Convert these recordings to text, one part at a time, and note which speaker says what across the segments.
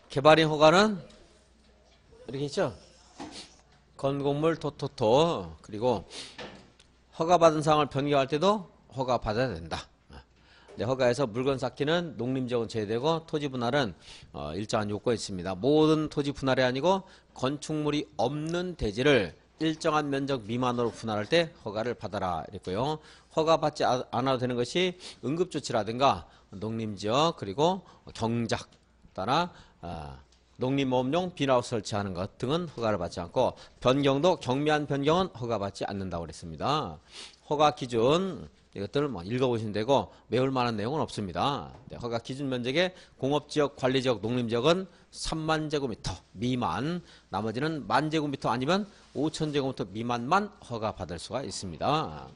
Speaker 1: 개발인 허가는 이렇게 있죠. 건국물 토토토. 그리고 허가받은 사항을 변경할 때도 허가받아야 된다. 네, 허가에서 물건 쌓기는 농림지역은 제외되고 토지 분할은 일정한 요건이 있습니다. 모든 토지 분할이 아니고 건축물이 없는 대지를 일정한 면적 미만으로 분할할 때 허가를 받아라 이랬고요. 허가받지 않아도 되는 것이 응급조치라든가 농림지역 그리고 경작 따라 농림모험용 비닐하우스 설치하는 것 등은 허가를 받지 않고 변경도 경미한 변경은 허가받지 않는다고 그랬습니다. 허가 기준 이것들을 읽어보시면 되고 외울 만한 내용은 없습니다. 네, 허가 기준 면적의 공업지역, 관리지역, 농림지역은 3만 제곱미터 미만, 나머지는 1만 제곱미터 아니면 5천 제곱미터 미만만 허가받을 수가 있습니다.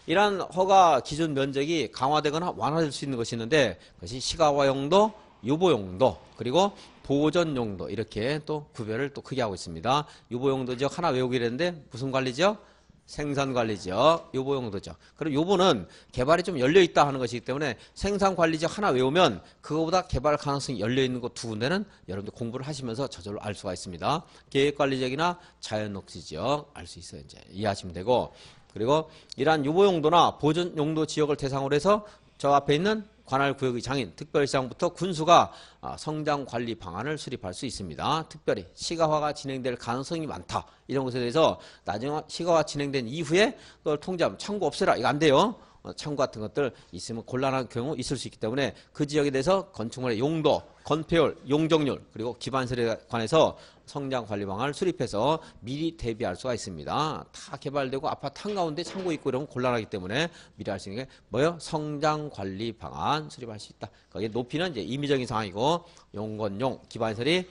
Speaker 1: 이러한 허가 기준 면적이 강화되거나 완화될 수 있는 것이 있는데 그것이 시가화용도, 유보용도, 그리고 보전용도 이렇게 또 구별을 또 크게 하고 있습니다. 유보용도지역 하나 외우기로 했는데 무슨 관리지역? 생산관리지역, 유보용도죠. 그럼 유보는 개발이 좀 열려있다 하는 것이기 때문에 생산관리지역 하나 외우면 그거보다 개발 가능성이 열려있는 곳 두 군데는 여러분들 공부를 하시면서 저절로 알 수가 있습니다. 계획관리지역이나 자연녹지지역 알 수 있어요. 이제 이해하시면 되고, 그리고 이러한 유보용도나 보존용도 지역을 대상으로 해서 저 앞에 있는 관할구역의 장인, 특별시장부터 군수가 성장관리 방안을 수립할 수 있습니다. 특별히 시가화가 진행될 가능성이 많다. 이런 것에 대해서 나중에 시가화 진행된 이후에 그걸 통제하면 창구 없애라. 이거 안 돼요. 창구 같은 것들 있으면 곤란한 경우 있을 수 있기 때문에 그 지역에 대해서 건축물의 용도, 건폐율, 용적률 그리고 기반설에 관해서 성장관리 방안을 수립해서 미리 대비할 수가 있습니다. 다 개발되고 아파트 한가운데 창고 있고 이러면 곤란하기 때문에 미리 할 수 있는 게 뭐예요? 성장관리 방안 수립할 수 있다. 거기에 높이는 이제 임의적인 상황이고 용건용, 기반설이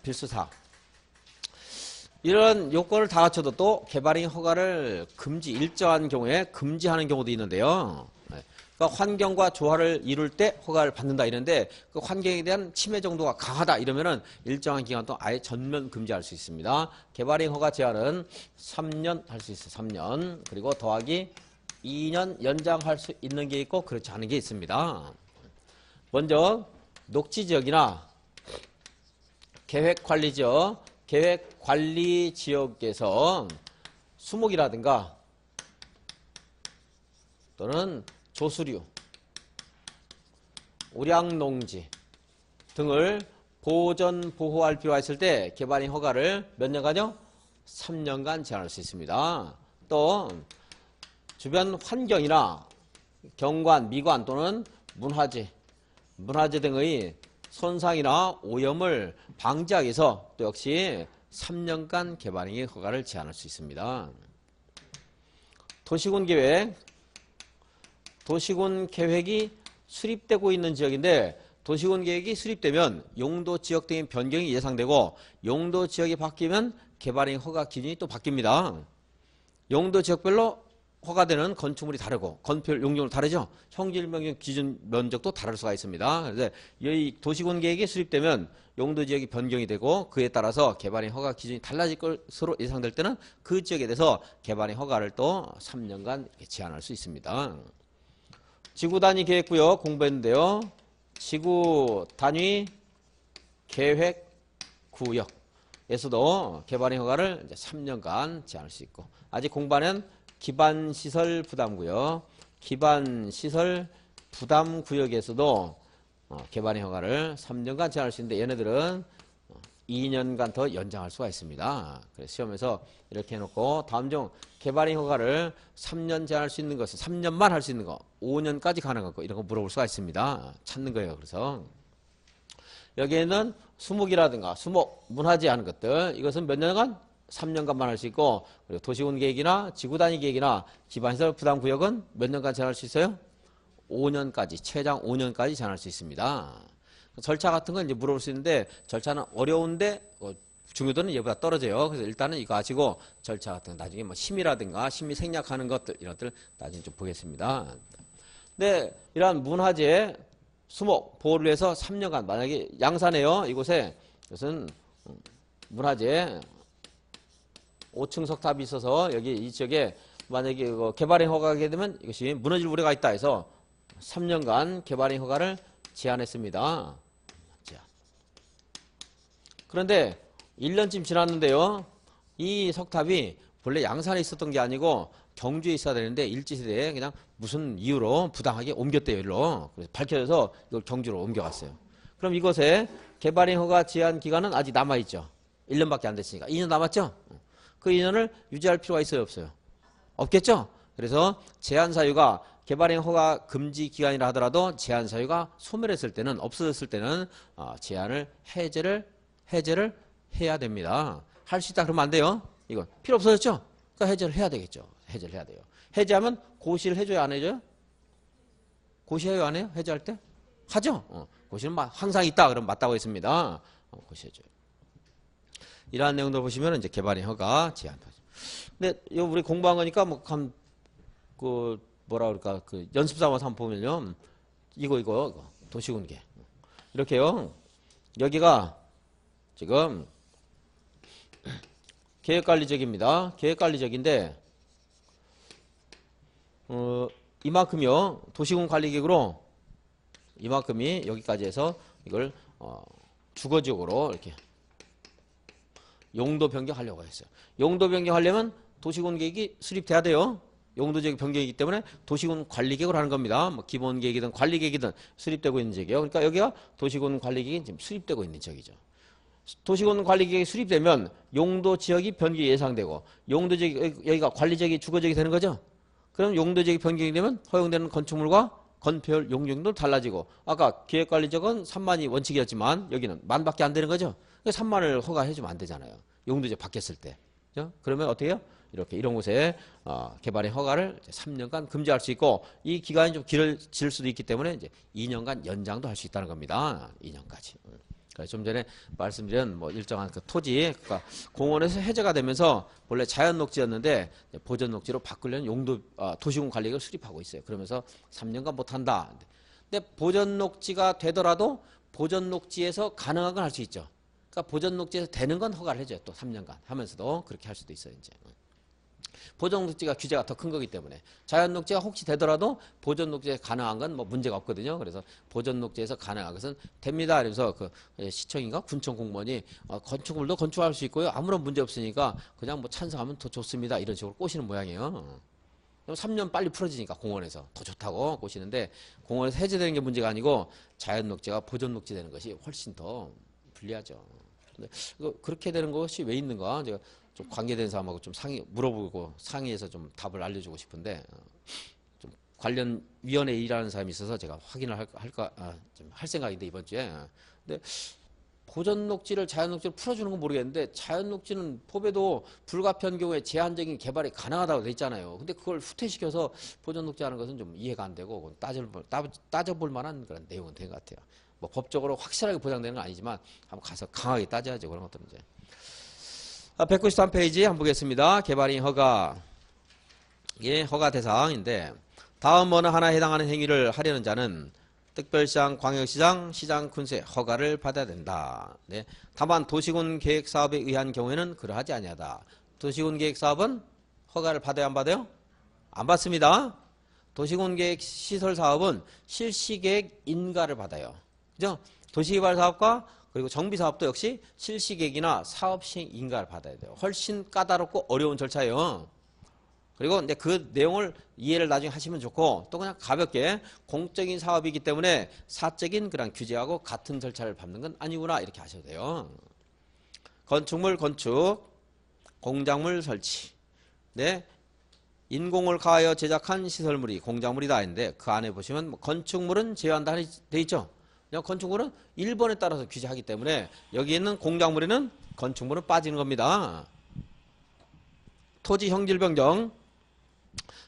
Speaker 1: 필수사항. 이런 요건을 다 갖춰도 또 개발인 허가를 일정한 경우에 금지하는 경우도 있는데요. 그러니까 환경과 조화를 이룰 때 허가를 받는다 이런데 그 환경에 대한 침해 정도가 강하다 이러면은 일정한 기간 동안 아예 전면 금지할 수 있습니다. 개발인 허가 제한은 3년 할 수 있어요. 3년. 그리고 더하기 2년 연장할 수 있는 게 있고 그렇지 않은 게 있습니다. 먼저 녹지지역이나 계획관리지역, 계획관리지역에서 수목이라든가 또는 조수류, 우량농지 등을 보전, 보호할 필요가 있을 때 개발인 허가를 몇 년간요? 3년간 제한할 수 있습니다. 또 주변 환경이나 경관, 미관 또는 문화재 등의 손상이나 오염을 방지하기 위해서 또 역시 3년간 개발인 허가를 제한할 수 있습니다. 도시군 계획이 수립되고 있는 지역인데 도시군 계획이 수립되면 용도 지역 등의 변경이 예상되고 용도 지역이 바뀌면 개발인 허가 기준이 또 바뀝니다. 용도 지역별로 허가되는 건축물이 다르고 건폐율, 용적률 다르죠. 형질명령 기준 면적도 다를 수가 있습니다. 그래서 이 도시군 계획이 수립되면 용도 지역이 변경이 되고 그에 따라서 개발인 허가 기준이 달라질 것으로 예상될 때는 그 지역에 대해서 개발인 허가를 또 3년간 제한할 수 있습니다. 지구 단위 계획구역 공부했는데요. 지구 단위 계획구역에서도 개발인 허가를 이제 3년간 제한할 수 있고 아직 공부하는 기반시설 부담구역, 기반시설 부담구역에서도 개발인 허가를 3년간 제한할 수 있는데 얘네들은 2년간 더 연장할 수가 있습니다. 그래서 시험에서 이렇게 해놓고 다음 중 개발인 허가를 3년 제한할 수 있는 것은 3년만 할 수 있는 거, 5년까지 가능한 거 이런 거 물어볼 수가 있습니다. 찾는 거예요. 그래서 여기에는 수목이라든가 수목, 문화재 하는 것들 이것은 몇 년간? 3년간만 할 수 있고 그리고 도시군 계획이나 지구단위 계획이나 기반시설 부담구역은 몇 년간 제한할 수 있어요? 5년까지, 최장 5년까지 제한할 수 있습니다. 절차 같은 건 이제 물어볼 수 있는데 절차는 어려운데 중요도는 얘보다 떨어져요. 그래서 일단은 이거 아시고 절차 같은 거 나중에 뭐 심의라든가 심의 생략하는 것들 이런 것들 나중에 좀 보겠습니다. 근데 이러한 문화재 수목 보호를 위해서 3년간 만약에 양산해요. 이곳에 이것은 문화재 5층 석탑이 있어서 여기 이 지역에 만약에 개발인 허가하게 되면 이것이 무너질 우려가 있다 해서 3년간 개발인 허가를 제한했습니다. 그런데 1년쯤 지났는데요. 이 석탑이 본래 양산에 있었던 게 아니고 경주에 있어야 되는데 일제시대에 그냥 무슨 이유로 부당하게 옮겼대요. 일로. 그래서 밝혀져서 이걸 경주로 옮겨갔어요. 그럼 이곳에 개발행 허가 제한 기간은 아직 남아있죠. 1년밖에 안 됐으니까. 2년 남았죠? 그 2년을 유지할 필요가 있어요? 없어요? 없겠죠? 그래서 제한 사유가 개발행 허가 금지 기간이라 하더라도 제한 사유가 소멸했을 때는, 없어졌을 때는 제한을 해제를 해야 됩니다. 할 수 있다 그러면 안 돼요. 이건 필요 없어졌죠? 그러니까 해제를 해야 되겠죠. 해제를 해야 돼요. 해제하면 고시를 해줘야 안 해줘요? 고시해요 안 해요? 해제할 때? 하죠. 고시는 항상 있다 그러면 맞다고 했습니다. 고시해줘요. 이러한 내용들 보시면 이제 개발행 허가 제한. 근데 이거 우리 공부한 거니까 뭐라 그럴까 그 연습 삼아서 한번 보면요. 이거 도시군계 이렇게요. 여기가 지금 계획관리적입니다. 계획관리적인데 이만큼이요. 도시군 관리계획으로 이만큼이 여기까지 해서 이걸 주거지역으로 이렇게 용도 변경하려고 했어요. 용도 변경하려면 도시군 계획이 수립돼야 돼요. 용도지역 변경이기 때문에 도시군 관리계획을 하는 겁니다. 뭐 기본계획이든 관리계획이든 수립되고 있는 지역이에요. 그러니까 여기가 도시군 관리계획이 지금 수립되고 있는 지역이죠. 도시군 관리계획이 수립되면 용도지역이 변경이 예상되고 용도지역 여기가 관리지역이 주거지역이 되는 거죠. 그럼 용도지역이 변경이 되면 허용되는 건축물과 건폐율 용적도 달라지고 아까 계획관리지역은 3만이 원칙이었지만 여기는 10,000밖에 안 되는 거죠. 3만을 허가해주면 안 되잖아요. 용도지역 바뀌었을 때. 그렇죠? 그러면 어떻게 해요? 이렇게 이런 곳에 개발의 허가를 3년간 금지할 수 있고 이 기간이 좀 길어질 수도 있기 때문에 이제 2년간 연장도 할 수 있다는 겁니다. 2년까지. 좀 전에 말씀드린 뭐 일정한 그 토지, 그러니까 공원에서 해제가 되면서 원래 자연 녹지였는데 보전 녹지로 바꾸려는 용도 도시군 관리계획을 수립하고 있어요. 그러면서 3년간 못 한다. 근데 보전 녹지가 되더라도 보전 녹지에서 가능한 건 할 수 있죠. 그러니까 보전 녹지에서 되는 건 허가를 해줘요. 또 3년간 하면서도 그렇게 할 수도 있어요. 이제. 보전 녹지가 규제가 더 큰 거기 때문에 자연 녹지가 혹시 되더라도 보전 녹지에 가능한 건 뭐 문제가 없거든요. 그래서 보전 녹지에서 가능한 것은 됩니다. 그래서 그 시청인가 군청 공무원이 건축물도 건축할 수 있고요. 아무런 문제 없으니까 그냥 뭐 찬성하면 더 좋습니다. 이런 식으로 꼬시는 모양이에요. 3년 빨리 풀어지니까 공원에서 더 좋다고 꼬시는데 공원에서 해제되는 게 문제가 아니고 자연 녹지가 보전 녹지 되는 것이 훨씬 더 불리하죠. 근데 그렇게 되는 것이 왜 있는가? 제가 좀 관계된 사람하고 좀 물어보고 상의해서 좀 답을 알려주고 싶은데 좀 관련 위원회에 일하는 사람이 있어서 제가 확인을 좀 할 생각인데 이번 주에. 근데 보전 녹지를 자연 녹지로 풀어주는 건 모르겠는데 자연 녹지는 법에도 불가피한 경우에 제한적인 개발이 가능하다고 돼 있잖아요. 근데 그걸 후퇴시켜서 보전 녹지 하는 것은 좀 이해가 안 되고 따져볼 만한 그런 내용은 된 것 같아요. 뭐 법적으로 확실하게 보장되는 건 아니지만 한번 가서 강하게 따져야죠. 그런 것들은 이제. 193페이지 한번 보겠습니다. 개발인 허가. 이게 허가 대상인데 다음 어느 하나에 해당하는 행위를 하려는 자는 특별시장, 광역시장, 시장 군수의 허가를 받아야 된다. 네. 다만 도시군 계획사업에 의한 경우에는 그러하지 아니하다. 도시군 계획사업은 허가를 받아야 안 받아요? 안 받습니다. 도시군 계획 시설 사업은 실시계획 인가를 받아요. 그죠? 도시개발 사업과 그리고 정비사업도 역시 실시계획이나 사업시행 인가를 받아야 돼요. 훨씬 까다롭고 어려운 절차예요. 그리고 이제 그 내용을 이해를 나중에 하시면 좋고 또 그냥 가볍게 공적인 사업이기 때문에 사적인 그런 규제하고 같은 절차를 밟는 건 아니구나 이렇게 하셔도 돼요. 건축물 건축, 공작물 설치. 네. 인공을 가하여 제작한 시설물이 공작물이다 했는데 그 안에 보시면 뭐 건축물은 제외한다 돼 있죠. 건축물은 1번에 따라서 규제하기 때문에 여기 있는 공작물에는 건축물은 빠지는 겁니다. 토지 형질 변경,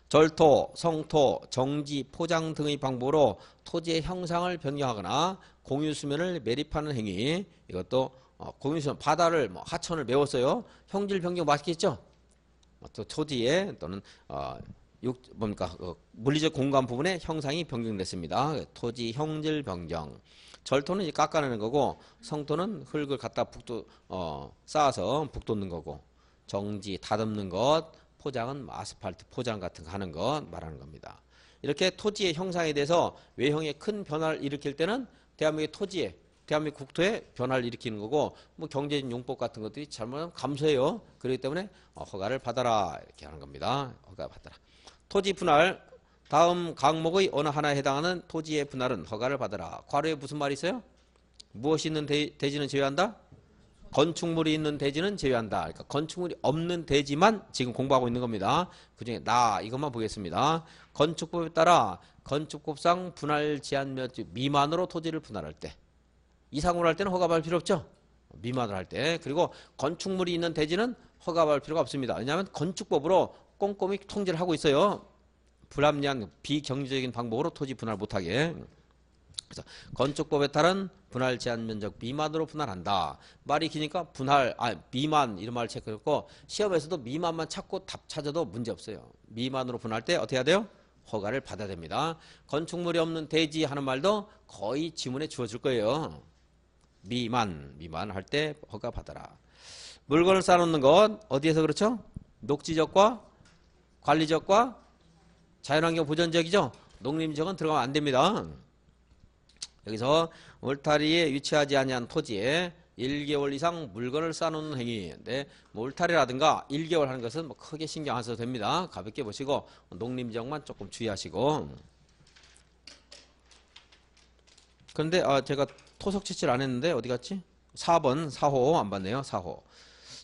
Speaker 1: 절토, 성토, 정지, 포장 등의 방법으로 토지의 형상을 변경하거나 공유수면을 매립하는 행위. 이것도 공유수면, 바다를 하천을 메웠어요. 형질 변경 맞겠죠? 또 토지에 또는 물리적 공간 부분의 형상이 변경됐습니다. 토지 형질 변경. 절토는 이제 깎아내는 거고 성토는 흙을 갖다 쌓아서 북돋는 거고 정지, 다듬는 것, 포장은 아스팔트 포장 같은 거 하는 것 말하는 겁니다. 이렇게 토지의 형상에 대해서 외형에 큰 변화를 일으킬 때는 대한민국의 토지에 대한민국 국토의 변화를 일으키는 거고 뭐 경제적 용법 같은 것들이 잘못하면 감소해요. 그렇기 때문에 허가를 받아라 이렇게 하는 겁니다. 허가 받아라. 토지 분할 다음 항목의 어느 하나에 해당하는 토지의 분할은 허가를 받아라. 괄호에 무슨 말이 있어요? 무엇이 있는 대지는 제외한다? 건축물이 있는 대지는 제외한다. 그러니까 건축물이 없는 대지만 지금 공부하고 있는 겁니다. 그중에 나 이것만 보겠습니다. 건축법에 따라 건축법상 분할 제한 면적 미만으로 토지를 분할할 때 이상으로 할 때는 허가받을 필요 없죠. 미만으로 할 때. 그리고 건축물이 있는 대지는 허가받을 필요가 없습니다. 왜냐하면 건축법으로 꼼꼼히 통제를 하고 있어요. 불합리한 비경제적인 방법으로 토지 분할 못하게. 그래서 건축법에 따른 분할 제한 면적 미만으로 분할한다. 말이 기니까 미만 이런 말을 체크했고 시험에서도 미만만 찾고 답 찾아도 문제 없어요. 미만으로 분할할 때 어떻게 해야 돼요? 허가를 받아야 됩니다. 건축물이 없는 대지 하는 말도 거의 지문에 주어질 거예요. 미만 할 때 허가 받아라. 물건을 쌓아놓는 것 어디에서 그렇죠? 녹지적과 관리적과 자연환경 보전지역이죠. 농림지역은 들어가면 안 됩니다. 여기서 울타리에 위치하지 아니한 토지에 1개월 이상 물건을 쌓아놓는 행위인데 뭐 울타리라든가 1개월 하는 것은 뭐 크게 신경 안 써도 됩니다. 가볍게 보시고 농림지역만 조금 주의하시고. 그런데 제가 토속 채취를 안 했는데 어디 갔지? 4번 4호 안 봤네요. 4호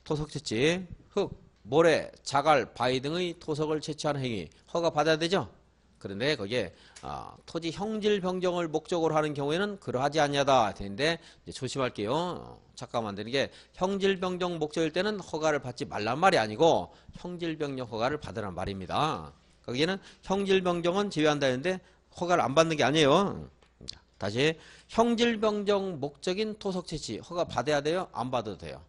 Speaker 1: 토속 채취 흙, 모래, 자갈, 바위 등의 토속을 채취하는 행위 허가 받아야 되죠. 그런데 거기에 토지 형질 변경을 목적으로 하는 경우에는 그러하지 아니하다 되는데 조심할게요. 착각하면 안 되는 게 형질 변경 목적일 때는 허가를 받지 말란 말이 아니고 형질 변경 허가를 받으란 말입니다. 거기에는 형질 변경은 제외한다 했는데 허가를 안 받는 게 아니에요. 다시 형질 변경 목적인 토속 채취 허가 받아야 돼요? 안 받아도 돼요?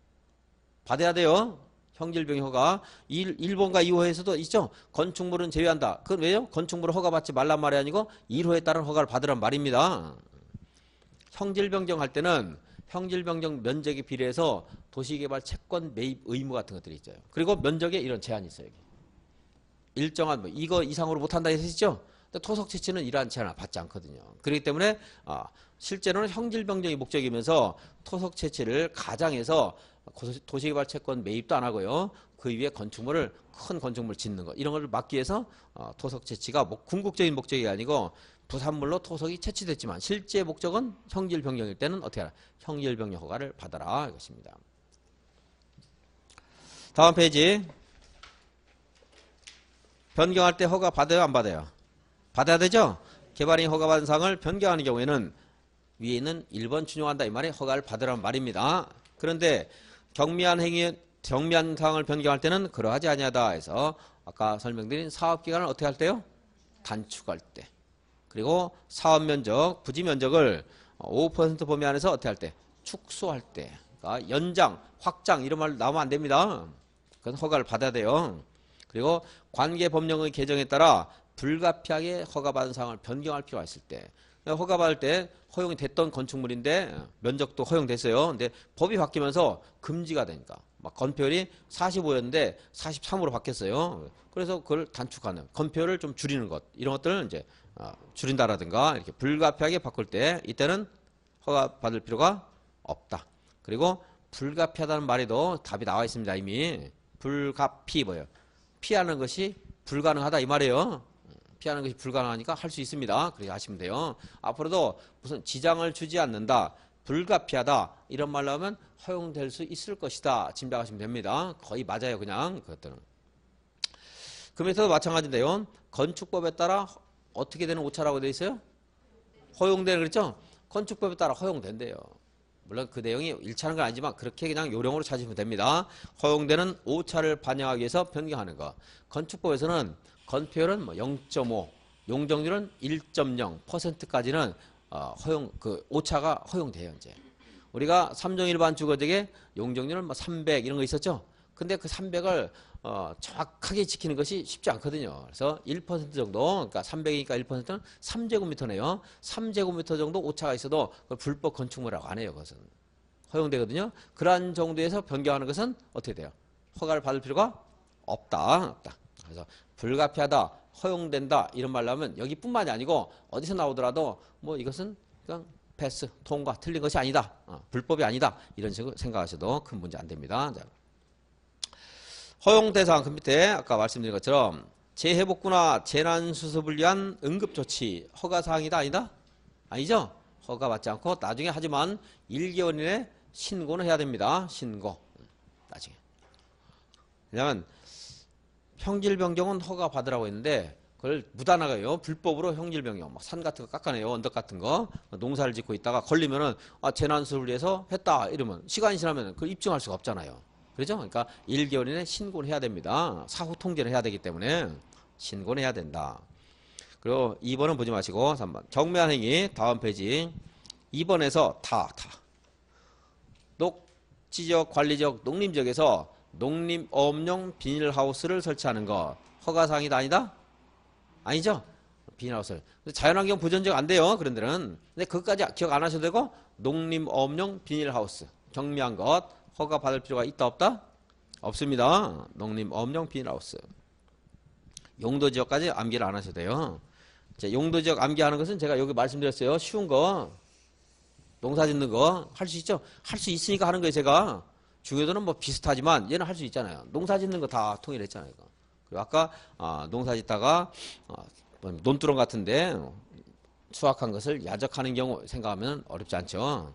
Speaker 1: 받아야 돼요. 형질병 허가 1번과 2호에서도 있죠. 건축물은 제외한다. 그건 왜요? 건축물을 허가받지 말란 말이 아니고 1호에 따른 허가를 받으란 말입니다. 형질변경 할 때는 형질변경 면적에 비례해서 도시개발 채권 매입 의무 같은 것들이 있어요. 그리고 면적에 이런 제한이 있어요. 여기. 일정한 이거 이상으로 못한다 했었죠. 토속 채취는 이러한 제한을 받지 않거든요. 그렇기 때문에 실제로는 형질변경이 목적이면서 토속 채취를 가장해서 도시개발 채권 매입도 안 하고요. 그 위에 건축물을 큰 건축물 짓는 것 이런 걸 막기 위해서 토속 채취가 궁극적인 목적이 아니고 부산물로 토속이 채취됐지만 실제 목적은 형질 변경일 때는 어떻게 하라? 형질 변경 허가를 받아라 이것입니다. 다음 페이지 변경할 때 허가 받아요 안 받아요? 받아야 되죠. 개발인이 허가받은 사항을 변경하는 경우에는 위에 있는 1번 준용한다 이 말이 허가를 받으라는 말입니다. 그런데 경미한 사항을 변경할 때는 그러하지 아니하다 해서 아까 설명드린 사업기간을 어떻게 할 때요? 단축할 때. 그리고 사업면적, 부지면적을 5% 범위 안에서 어떻게 할 때? 축소할 때. 그러니까 연장, 확장 이런 말 나오면 안 됩니다. 그건 허가를 받아야 돼요. 그리고 관계법령의 개정에 따라 불가피하게 허가받은 사항을 변경할 필요가 있을 때 허가받을 때 허용이 됐던 건축물인데 면적도 허용됐어요. 근데 법이 바뀌면서 금지가 되니까 막 건폐율이 45였는데 43으로 바뀌었어요. 그래서 그걸 단축하는 건폐율을 좀 줄이는 것 이런 것들을 이제 줄인다라든가 이렇게 불가피하게 바꿀 때 이때는 허가받을 필요가 없다. 그리고 불가피하다는 말에도 답이 나와 있습니다. 이미 불가피 뭐예요? 피하는 것이 불가능하다 이 말이에요. 피하는 것이 불가능하니까 할 수 있습니다. 그렇게 하시면 돼요. 앞으로도 무슨 지장을 주지 않는다, 불가피하다 이런 말로 하면 허용될 수 있을 것이다. 짐작하시면 됩니다. 거의 맞아요. 그냥 그것들은. 그 밑에도 마찬가지인데요. 건축법에 따라 어떻게 되는 오차라고 되어 있어요? 허용되는 그랬죠? 건축법에 따라 허용된대요. 물론 그 내용이 일치하는 건 아니지만 그렇게 그냥 요령으로 찾으시면 됩니다. 허용되는 오차를 반영하기 위해서 변경하는 거. 건축법에서는 건폐율은 0.5, 용적률은 1.0%까지는 오차가 허용돼요. 이제 우리가 3종 일반 주거지에 용적률은 300 이런 거 있었죠. 근데 그 300을 정확하게 지키는 것이 쉽지 않거든요. 그래서 1% 정도, 그러니까 300이니까 1%는 3제곱미터네요. 3제곱미터 정도 오차가 있어도 그걸 불법 건축물이라고 안 해요. 그것은 허용되거든요. 그러한 정도에서 변경하는 것은 어떻게 돼요? 허가를 받을 필요가 없다. 그래서 불가피하다, 허용된다 이런 말로 하면 여기뿐만이 아니고 어디서 나오더라도 뭐 이것은 그냥 패스, 통과, 틀린 것이 아니다. 불법이 아니다. 이런 식으로 생각하셔도 큰 문제 안 됩니다. 자. 허용 대상 그 밑에 아까 말씀드린 것처럼 재해복구나 재난수습을 위한 응급조치 허가사항이다 아니다? 아니죠? 허가받지 않고 나중에 하지만 1개월 이내 신고는 해야 됩니다. 신고. 나중에. 왜냐하면 형질변경은 허가받으라고 했는데 그걸 무단하게요. 불법으로 형질변경. 막 산 같은 거 깎아내요. 언덕 같은 거. 농사를 짓고 있다가 걸리면은 재난수습을 위해서 했다. 이러면 시간이 지나면 그걸 입증할 수가 없잖아요. 그렇죠? 그러니까 1개월 이내 신고를 해야 됩니다. 사후 통제를 해야 되기 때문에 신고는 해야 된다. 그리고 2번은 보지 마시고 3번. 경매한 행위 다음 페이지. 2번에서 녹지적, 관리적, 농림지역에서 농림업용 비닐하우스를 설치하는 거 허가사항이다 아니다? 아니죠? 비닐하우스. 자연환경 보전지역 안 돼요. 그런 데는. 근데 그것까지 기억 안 하셔도 되고 농림업용 비닐하우스 경매한 것 허가 받을 필요가 있다 없다? 없습니다. 농림업용 비닐하우스. 용도지역까지 암기를 안 하셔도 돼요. 용도지역 암기하는 것은 제가 여기 말씀드렸어요. 쉬운 거. 농사 짓는 거 할 수 있죠? 할 수 있으니까 하는 거예요. 제가. 중요도는 뭐 비슷하지만 얘는 할 수 있잖아요. 농사 짓는 거 다 통일했잖아요. 그리고 아까 농사 짓다가 논두렁 같은데 수확한 것을 야적하는 경우 생각하면 어렵지 않죠.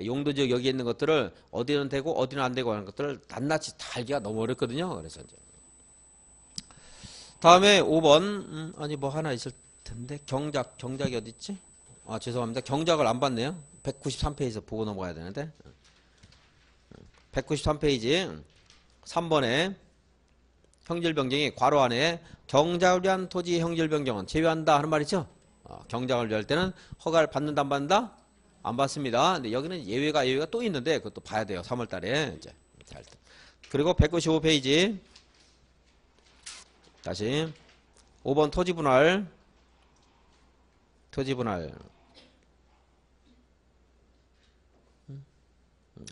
Speaker 1: 용도지역 여기 있는 것들을 어디는 되고 어디는 안 되고 하는 것들을 낱낱이 다 알기가 너무 어렵거든요. 그래서 이제 다음에 5번 아니 뭐 하나 있을 텐데 경작이 어디 있지? 죄송합니다. 경작을 안 봤네요. 193페이지에서 보고 넘어가야 되는데 193페이지 3번에 형질변경이 괄호 안에 경작을 위한 토지의 형질변경은 제외한다 하는 말이죠. 경작을 위할 때는 허가를 받는다 안 받는다? 안 받습니다. 근데 여기는 예외가 또 있는데 그것도 봐야 돼요. 3월달에 이제 그리고 195페이지 다시 5번 토지분할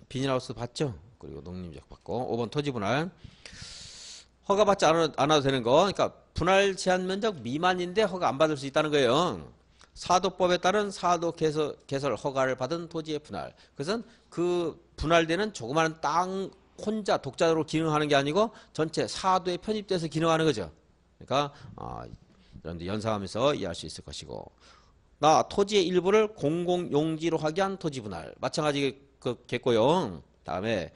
Speaker 1: 비닐하우스 봤죠? 그리고 농림지역 받고 5번 토지분할 허가받지 않아도 되는 거. 그러니까 분할 제한 면적 미만인데 허가 안 받을 수 있다는 거예요. 사도법에 따른 사도 개설 허가를 받은 토지의 분할. 그것은 그 분할되는 조그마한 땅 혼자 독자적으로 기능하는 게 아니고 전체 사도에 편입돼서 기능하는 거죠. 그러니까 여러분들 연상하면서 이해할 수 있을 것이고 토지의 일부를 공공용지로 하게 한 토지 분할. 마찬가지겠고요. 다음에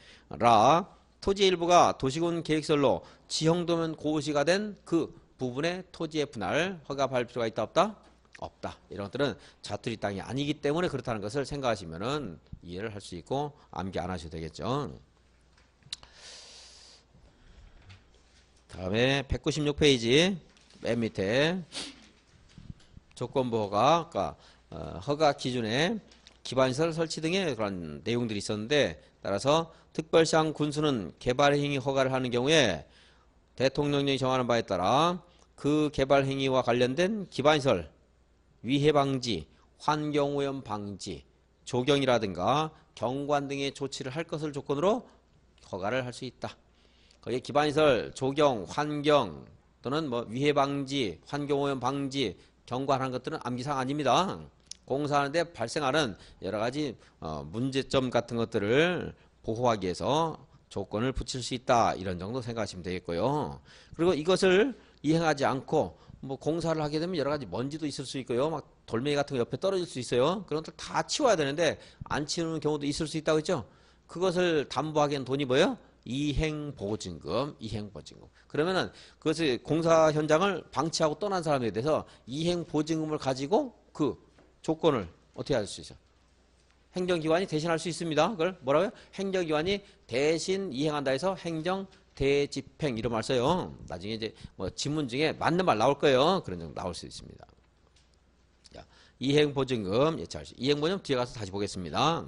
Speaker 1: 토지의 일부가 도시군 계획설로 지형도면 고시가 된 그 부분의 토지의 분할 허가받을 필요가 있다 없다? 없다. 이런 것들은 자투리 땅이 아니기 때문에 그렇다는 것을 생각하시면은 이해를 할 수 있고 암기 안 하셔도 되겠죠. 다음에 196페이지 맨 밑에 조건부 허가, 그러니까 허가 기준에 기반시설 설치 등의 그런 내용들이 있었는데 따라서 특별시장 군수는 개발행위 허가를 하는 경우에 대통령령이 정하는 바에 따라 그 개발행위와 관련된 기반시설 위해방지, 환경오염 방지, 조경이라든가 경관 등의 조치를 할 것을 조건으로 허가를 할 수 있다. 거기에 기반시설, 조경, 환경 또는 뭐 위해방지, 환경오염 방지, 경관하는 것들은 암기사항 아닙니다. 공사하는데 발생하는 여러 가지 문제점 같은 것들을 보호하기 위해서 조건을 붙일 수 있다. 이런 정도 생각하시면 되겠고요. 그리고 이것을 이행하지 않고 뭐 공사를 하게 되면 여러 가지 먼지도 있을 수 있고요. 막 돌멩이 같은 거 옆에 떨어질 수 있어요. 그런 것들 다 치워야 되는데 안 치우는 경우도 있을 수 있다고 했죠. 그것을 담보하기엔 돈이 뭐예요? 이행보증금. 그러면은 그것을 공사 현장을 방치하고 떠난 사람에 대해서 이행보증금을 가지고 그 조건을 어떻게 할 수 있어요? 행정기관이 대신할 수 있습니다. 그걸 뭐라고요? 행정기관이 대신 이행한다 해서 행정 대집행 이런 말 써요. 나중에 이제 뭐 지문 중에 맞는 말 나올 거예요. 그런 정도 나올 수 있습니다. 자, 이행보증금 예찰 시 이행보증금 뒤에 가서 다시 보겠습니다.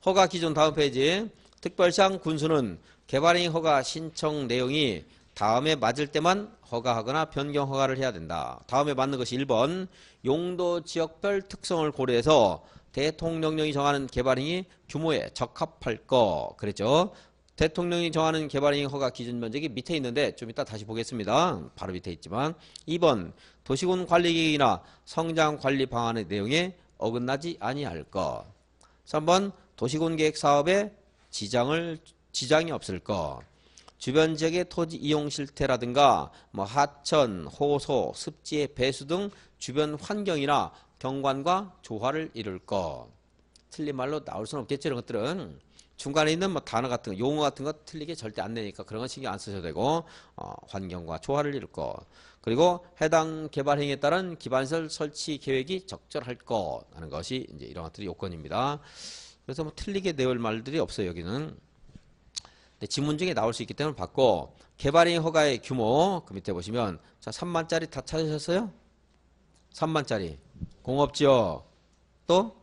Speaker 1: 허가 기준 다음 페이지. 특별시장 군수는 개발행위 허가 신청 내용이 다음에 맞을 때만 허가하거나 변경 허가를 해야 된다. 다음에 맞는 것이 1번 용도 지역별 특성을 고려해서 대통령령이 정하는 개발행위 규모에 적합할 거 그랬죠. 대통령이 정하는 개발행위 허가 기준 면적이 밑에 있는데 좀 이따 다시 보겠습니다. 바로 밑에 있지만 2번 도시군 관리계획이나 성장관리 방안의 내용에 어긋나지 아니할 것. 3번 도시군계획 사업에 지장이 없을 것. 주변 지역의 토지 이용 실태라든가 뭐 하천, 호소, 습지의 배수 등 주변 환경이나 경관과 조화를 이룰 것. 틀린 말로 나올 수는 없겠죠. 이런 것들은 중간에 있는 뭐 단어 같은 거, 용어 같은 거 틀리게 절대 안 내니까 그런 건 신경 안 쓰셔도 되고 환경과 조화를 이룰 것. 그리고 해당 개발 행위에 따른 기반시설 설치 계획이 적절할 것 하는 것이 이제 이런 것들이 요건입니다. 그래서 뭐 틀리게 내올 말들이 없어요. 여기는. 지문 중에 나올 수 있기 때문에 받고 개발행위 허가의 규모 그 밑에 보시면 자 3만짜리 다 찾으셨어요? 3만짜리 공업지역 또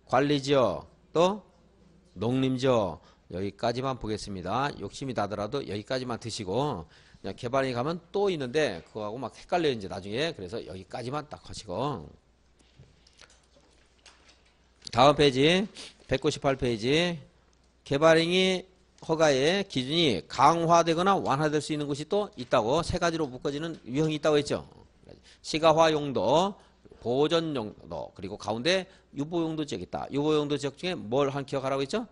Speaker 1: 관리지역 또 농림지역 여기까지만 보겠습니다. 욕심이 나더라도 여기까지만 드시고 그냥 개발행위 가면 또 있는데 그거하고 막 헷갈려요 이제 나중에. 그래서 여기까지만 딱 하시고 다음 페이지 198페이지 개발행위 허가의 기준이 강화되거나 완화될 수 있는 것이 또 있다고 세 가지로 묶어지는 유형이 있다고 했죠. 시가화 용도, 보전 용도, 그리고 가운데 유보 용도 지역이 있다. 유보 용도 지역 중에 뭘 한 기억하라고 했죠?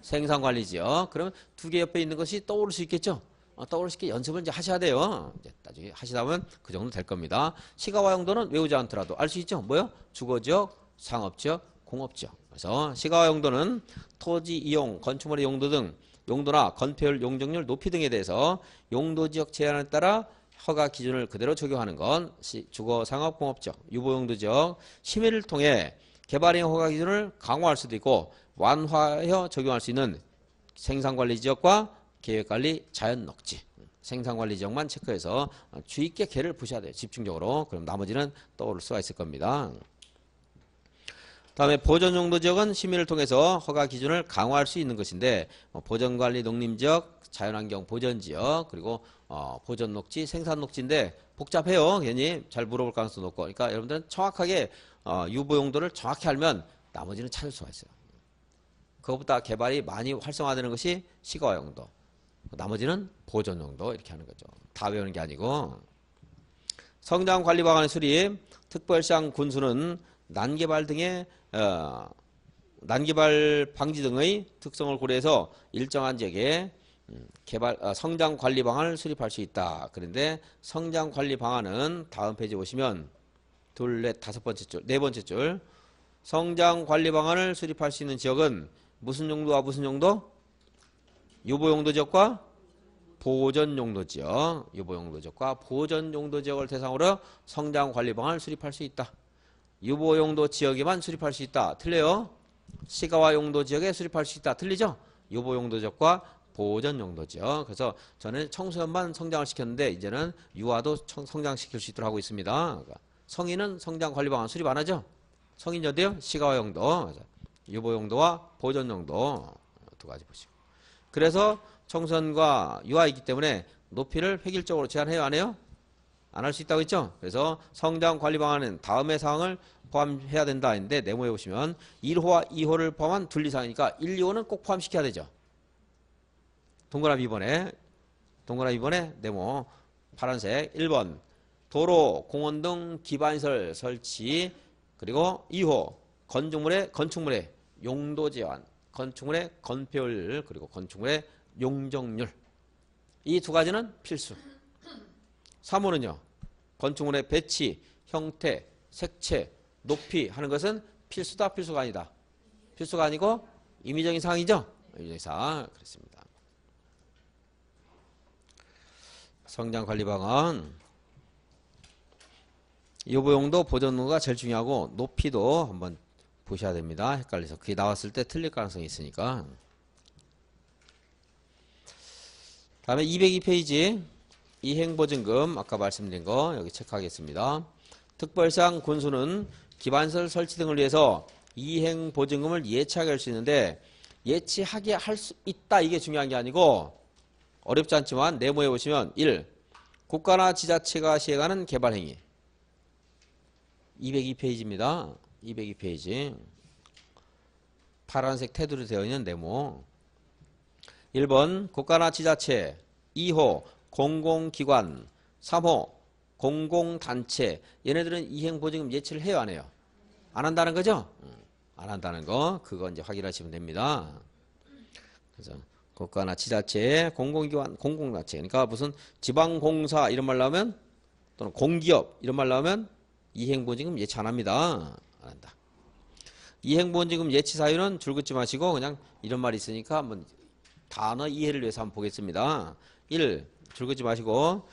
Speaker 1: 생산관리 지역. 그러면 두 개 옆에 있는 것이 떠오를 수 있겠죠? 떠오를 수 있게 연습을 이제 하셔야 돼요. 이제 나중에 하시다 보면 그 정도 될 겁니다. 시가화 용도는 외우지 않더라도 알 수 있죠? 뭐요? 주거지역, 상업지역, 공업지역. 그래서 시가화 용도는 토지 이용, 건축물의 용도 등 용도나 건폐율, 용적률, 높이 등에 대해서 용도지역 제한에 따라 허가 기준을 그대로 적용하는 건 주거, 상업, 공업지역, 유보용도지역 심의를 통해 개발행위 허가 기준을 강화할 수도 있고 완화하여 적용할 수 있는 생산관리지역과 계획관리, 자연녹지 생산관리지역만 체크해서 주의 있게 개를 보셔야 돼요. 집중적으로. 그럼 나머지는 떠오를 수가 있을 겁니다. 다음에 보전용도지역은 심의를 통해서 허가 기준을 강화할 수 있는 것인데 보전관리 농림지역, 자연환경 보전지역, 그리고 보전녹지, 생산녹지인데 복잡해요. 괜히 잘 물어볼 가능성이 높고. 그러니까 여러분들은 정확하게 유보용도를 정확히 알면 나머지는 찾을 수가 있어요. 그것보다 개발이 많이 활성화되는 것이 시가화용도, 나머지는 보전용도 이렇게 하는 거죠. 다 외우는 게 아니고. 성장관리방안의 수립, 특별시장 군수는 난개발 등의 난개발 방지 등의 특성을 고려해서 일정한 지역에 성장 관리 방안을 수립할 수 있다. 그런데 성장 관리 방안은 다음 페이지 보시면 둘, 넷, 다섯 번째 줄, 네 번째 줄 성장 관리 방안을 수립할 수 있는 지역은 무슨 용도와 무슨 용도? 유보용도 지역과 보전용도 지역, 유보용도 지역과 보전용도 지역을 대상으로 성장 관리 방안을 수립할 수 있다. 유보용도 지역에만 수립할 수 있다. 틀려요? 시가화 용도 지역에 수립할 수 있다. 틀리죠? 유보용도 지역과 보전용도 지역. 그래서 저는 청소년만 성장을 시켰는데 이제는 유아도 성장시킬 수 있도록 하고 있습니다. 성인은 성장관리방안 수립 안 하죠? 성인이 어디요? 시가화 용도, 유보용도와 보전용도 두 가지 보시고. 그래서 청소년과 유아이기 때문에 높이를 획일적으로 제한해요? 안 해요? 안 할 수 있다고 했죠? 그래서 성장관리 방안은 다음의 사항을 포함해야 된다 했는데 네모에 보시면 1호와 2호를 포함한 둘 이상이니까 1, 2호는 꼭 포함시켜야 되죠. 동그라미 2번에 네모 파란색 1번 도로, 공원 등 기반시설 설치 그리고 2호 건축물의 용도 제한, 건축물의 건폐율 그리고 건축물의 용적률 이 두 가지는 필수. 3호는요. 건축물의 배치, 형태, 색채, 높이 하는 것은 필수다, 필수가 아니다. 필수가 아니고 임의적인 사항이죠. 임의적인 사항 그렇습니다. 성장관리방안 유보용도, 보전용도가 제일 중요하고 높이도 한번 보셔야 됩니다. 헷갈려서 그게 나왔을 때 틀릴 가능성이 있으니까. 다음에 202페이지 이행보증금 아까 말씀드린 거 여기 체크하겠습니다. 특별시장 군수는 기반시설 설치 등을 위해서 이행보증금을 예치하게 할 수 있는데 예치하게 할 수 있다 이게 중요한 게 아니고 어렵지 않지만 네모에 보시면 1. 국가나 지자체가 시행하는 개발행위 202페이지입니다. 202페이지 파란색 테두리 되어 있는 네모 1번 국가나 지자체 2호 공공기관 3호 공공단체 얘네들은 이행보증금 예치를 해요 안 해요? 안 한다는 거죠? 안 한다는 거 그거 이제 확인하시면 됩니다. 그래서 국가나 지자체, 공공기관, 공공단체 그러니까 무슨 지방공사 이런 말 나오면 또는 공기업 이런 말 나오면 이행보증금 예치 안 합니다. 안 한다. 이행보증금 예치 사유는 줄긋지 마시고 그냥 이런 말이 있으니까 한번 단어 이해를 위해서 한번 보겠습니다. 1. 줄긋지 마시고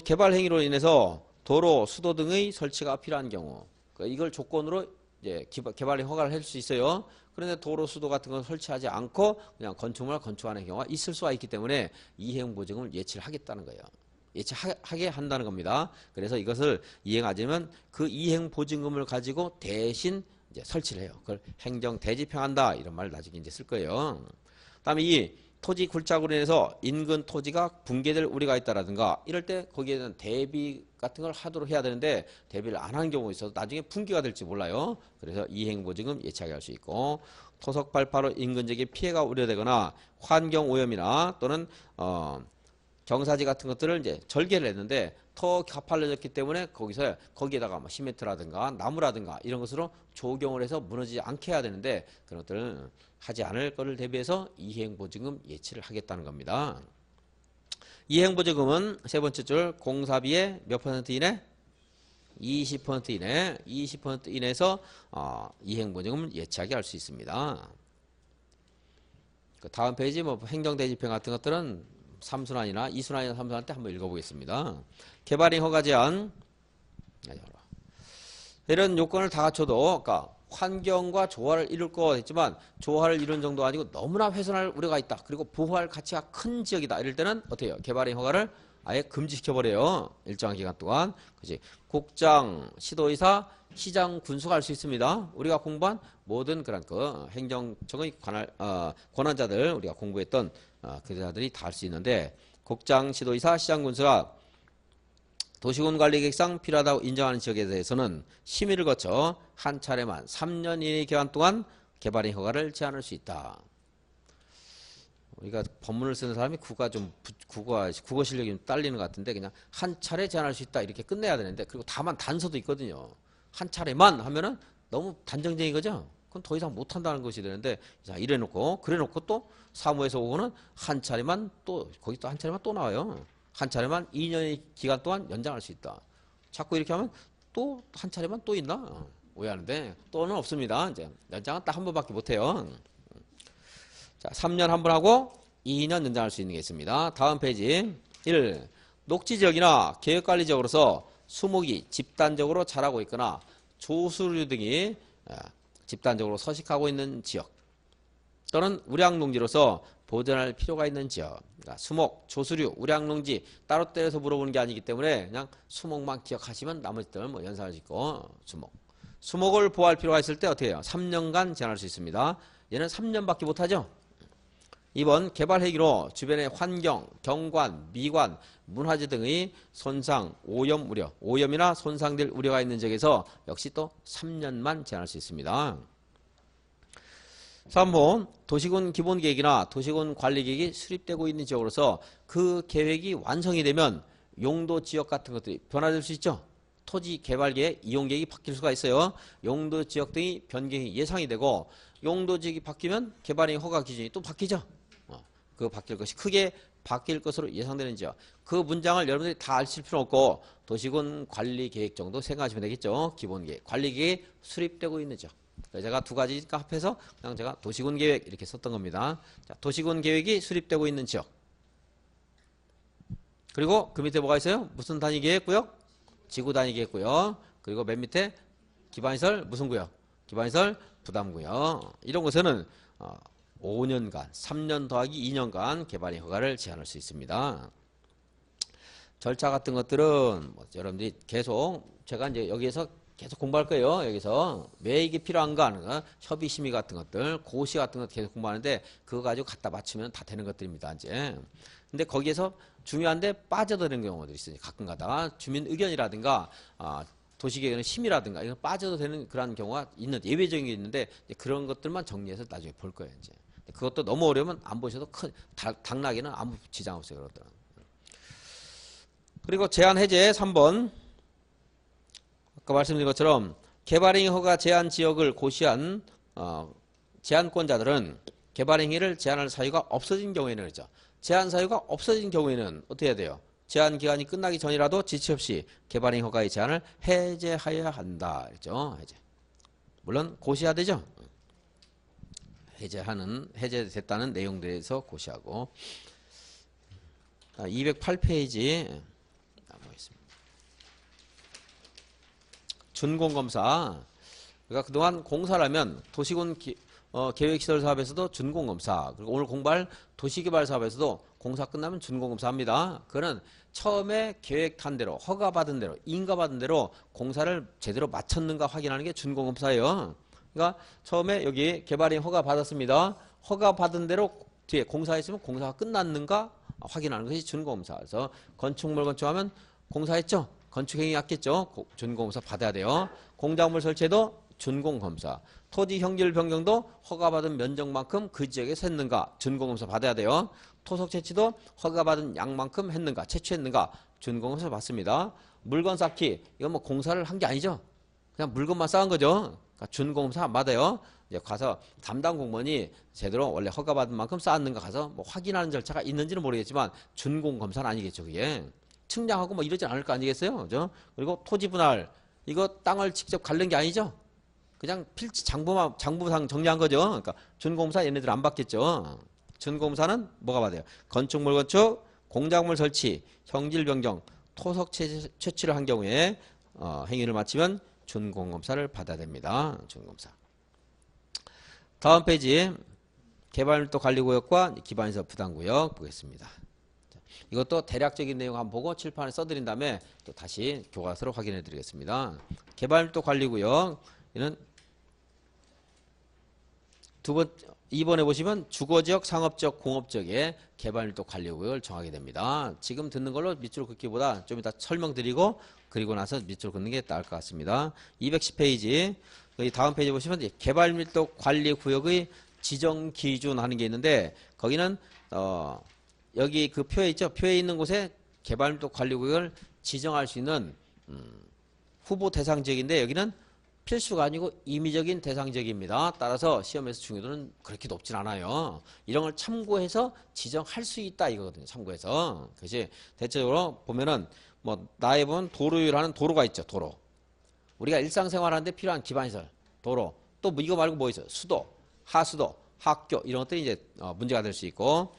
Speaker 1: 개발 행위로 인해서 도로, 수도 등의 설치가 필요한 경우 이걸 조건으로 이제 개발 허가를 할 수 있어요. 그런데 도로, 수도 같은 건 설치하지 않고 그냥 건축물을 건축하는 경우가 있을 수가 있기 때문에 이행보증금을 예치를 하겠다는 거예요. 예치하게 한다는 겁니다. 그래서 이것을 이행하자면 그 이행보증금을 가지고 대신 이제 설치를 해요. 그걸 행정대지평한다 이런 말 나중에 이제 쓸 거예요. 다음에 이 토지 굴착으로 인해서 인근 토지가 붕괴될 우려가 있다라든가 이럴 때 거기에 대한 대비 같은 걸 하도록 해야 되는데 대비를 안 한 경우가 있어서 나중에 붕괴가 될지 몰라요. 그래서 이행보증금 예치하게 할 수 있고 토속 발파로 인근 지역에 피해가 우려되거나 환경 오염이나 또는 경사지 같은 것들을 이제 절개를 했는데 더 가팔려졌기 때문에 거기에다가 뭐 시멘트라든가 나무라든가 이런 것으로 조경을 해서 무너지지 않게 해야 되는데 그런 것들을 하지 않을 것을 대비해서 이행보증금 예치를 하겠다는 겁니다. 이행보증금은 세 번째 줄 공사비의 몇 퍼센트 이내? 20% 이내, 20% 이내에서 이행보증금을 예치하게 할 수 있습니다. 그 다음 페이지 뭐 행정대지평 같은 것들은 3순환이나 2순환이나 3순환 때 한번 읽어보겠습니다. 개발행 허가 제한 이런 요건을 다 갖춰도 그러니까 환경과 조화를 이룰 거 했지만 조화를 이룬 정도 아니고 너무나 훼손할 우려가 있다. 그리고 보호할 가치가 큰 지역이다. 이럴 때는 어떻게 해요? 개발행 허가를 아예 금지시켜버려요. 일정한 기간 동안. 그치? 국장, 시도의사, 시장, 군수가 할 수 있습니다. 우리가 공부한 모든 그런 행정청의 권한자들 우리가 공부했던 그자들이 다 할 수 있는데 국장, 시도의사, 시장, 군수가 도시군 관리 계획상 필요하다고 인정하는 지역에 대해서는 심의를 거쳐 한 차례만 3년 이내의 기간 동안 개발행 허가를 제한할 수 있다. 우리가 법문을 쓰는 사람이 국어 실력이 좀 딸리는 것 같은데 그냥 한 차례 제한할 수 있다 이렇게 끝내야 되는데 그리고 다만 단서도 있거든요. 한 차례만 하면은 너무 단정적인 거죠. 그건 더 이상 못 한다는 것이 되는데 자 이래놓고 그래놓고 또 사무에서 오고는 한 차례만 또 거기 또 한 차례만 또 나와요. 한 차례만 2년의 기간 동안 연장할 수 있다. 자꾸 이렇게 하면 또 한 차례만 또 있나? 오해하는데 또는 없습니다. 이제 연장은 딱 한 번밖에 못해요. 자, 3년 한 번 하고 2년 연장할 수 있는 게 있습니다. 다음 페이지 1. 녹지지역이나 계획관리지역으로서 수목이 집단적으로 자라고 있거나 조수류 등이 집단적으로 서식하고 있는 지역 또는 우량농지로서 보존할 필요가 있는 지역 그러니까 수목, 조수류, 우량농지 따로 떼서 물어보는 게 아니기 때문에 그냥 수목만 기억하시면 나머지들 뭐 연산할 수 있고 수목을 보호할 필요가 있을 때 어떻게 해요? 3년간 제한할 수 있습니다. 얘는 3년밖에 못하죠. 2번 개발 행위로 주변의 환경, 경관, 미관, 문화재 등의 손상, 오염 우려, 오염이나 손상될 우려가 있는 지역에서 역시 또 3년만 제한할 수 있습니다. 3번 도시군 기본계획이나 도시군 관리계획이 수립되고 있는 지역으로서 그 계획이 완성이 되면 용도 지역 같은 것들이 변화될 수 있죠. 토지 개발계획, 이용계획이 바뀔 수가 있어요. 용도 지역 등이 변경이 예상이 되고 용도 지역이 바뀌면 개발행 허가 기준이 또 바뀌죠. 그 바뀔 것이 크게 바뀔 것으로 예상되는 지역. 그 문장을 여러분들이 다 아실 필요 없고 도시군 관리계획 정도 생각하시면 되겠죠. 기본계획, 관리계획이 수립되고 있는 지역. 제가 두 가지니까 합해서 그냥 제가 도시군 계획 이렇게 썼던 겁니다. 자, 도시군 계획이 수립되고 있는 지역. 그리고 그 밑에 뭐가 있어요? 무슨 단위 계획구역? 지구 단위 계획구역. 그리고 맨 밑에 기반시설 무슨 구역? 기반시설 부담구역. 이런 곳에는 5년간, 3년 더하기 2년간 개발행 허가를 제한할 수 있습니다. 절차 같은 것들은 뭐 여러분들이 계속 제가 이제 여기에서 계속 공부할 거예요. 여기서 왜 이게 필요한가 하는 거, 협의 심의 같은 것들, 고시 같은 것 계속 공부하는데 그거 가지고 갖다 맞추면 다 되는 것들입니다. 이제. 근데 거기에서 중요한데 빠져드는 경우들이 있어요. 가끔가다 주민 의견이라든가 도시계획의 심의라든가 이런 빠져도 되는 그런 경우가 있는 예외적인 게 있는데 그런 것들만 정리해서 나중에 볼 거예요. 이제. 그것도 너무 어려우면 안 보셔도 당락에는 아무 지장 없어요. 그것들은. 그리고 제한 해제 3번. 아까 말씀드린 것처럼 개발행위 허가 제한 지역을 고시한 제한권자들은 개발행위를 제한할 사유가 없어진 경우에는 그렇죠. 제한 사유가 없어진 경우에는 어떻게 해야 돼요? 제한 기간이 끝나기 전이라도 지체 없이 개발행위 허가의 제한을 해제하여야 한다. 그렇죠? 해제. 물론 고시해야 되죠. 해제됐다는 내용들에서 고시하고. 208페이지 보겠습니다. 준공검사. 그러니까 그동안 공사를 하면 도시군 계획시설 사업에서도 준공검사, 그리고 오늘 공부할 도시개발 사업에서도 공사 끝나면 준공검사합니다. 그거는 처음에 계획한 대로, 허가받은 대로, 인가받은 대로 공사를 제대로 마쳤는가 확인하는 게 준공검사예요. 그러니까 처음에 여기 개발인 허가 받았습니다. 허가 받은 대로 뒤에 공사했으면 공사가 끝났는가 확인하는 것이 준공검사. 그래서 건축물 건축하면 공사했죠. 건축행위 했겠죠. 준공검사 받아야 돼요. 공작물 설치도 준공검사. 토지 형질 변경도 허가받은 면적만큼 그 지역에 샜는가 준공검사 받아야 돼요. 토속 채취도 허가받은 양만큼 했는가 채취했는가 준공검사 받습니다. 물건 쌓기 이건 뭐 공사를 한 게 아니죠. 그냥 물건만 쌓은 거죠. 그러니까 준공검사 안 받아요. 이제 가서 담당 공무원이 제대로 원래 허가받은 만큼 쌓았는가 가서 뭐 확인하는 절차가 있는지는 모르겠지만 준공검사는 아니겠죠. 그게 측량하고 뭐 이러지 않을 거 아니겠어요. 그죠? 그리고 토지 분할 이거 땅을 직접 갈른 게 아니죠. 그냥 필지 장부상 정리한 거죠. 그러니까 준공사 얘네들 안 받겠죠. 준공사는 뭐가 받아요? 건축물 건축, 공작물 설치, 형질 변경, 토속 채취를 한 경우에 행위를 마치면 준공검사를 받아야 됩니다. 준공사. 다음 페이지 개발밀도 관리구역과 기반시설 부담구역 보겠습니다. 이것도 대략적인 내용 한번 보고 칠판에 써드린 다음에 또 다시 교과서로 확인해 드리겠습니다. 개발밀도 관리구역 이는 2번에 보시면 주거지역, 상업지역, 공업지역의 개발밀도 관리구역을 정하게 됩니다. 지금 듣는 걸로 밑줄 긋기보다 좀 이따 설명드리고 그리고 나서 밑줄 긋는 게 나을 것 같습니다. 210페이지 여기 다음 페이지 보시면 개발밀도 관리구역의 지정 기준 하는 게 있는데 거기는 여기 그 표에 있죠. 표에 있는 곳에 개발밀도 관리구역을 지정할 수 있는 후보 대상 지역인데 여기는 필수가 아니고 임의적인 대상 지역입니다. 따라서 시험에서 중요도는 그렇게 높진 않아요. 이런 걸 참고해서 지정할 수 있다 이거거든요. 참고해서. 그것이 대체적으로 보면은 뭐 나에 보면 도로율하는 도로가 있죠. 도로. 우리가 일상생활하는데 필요한 기반시설, 도로. 또 이거 말고 뭐 있어요? 수도, 하수도, 학교 이런 것들이 이제 문제가 될 수 있고.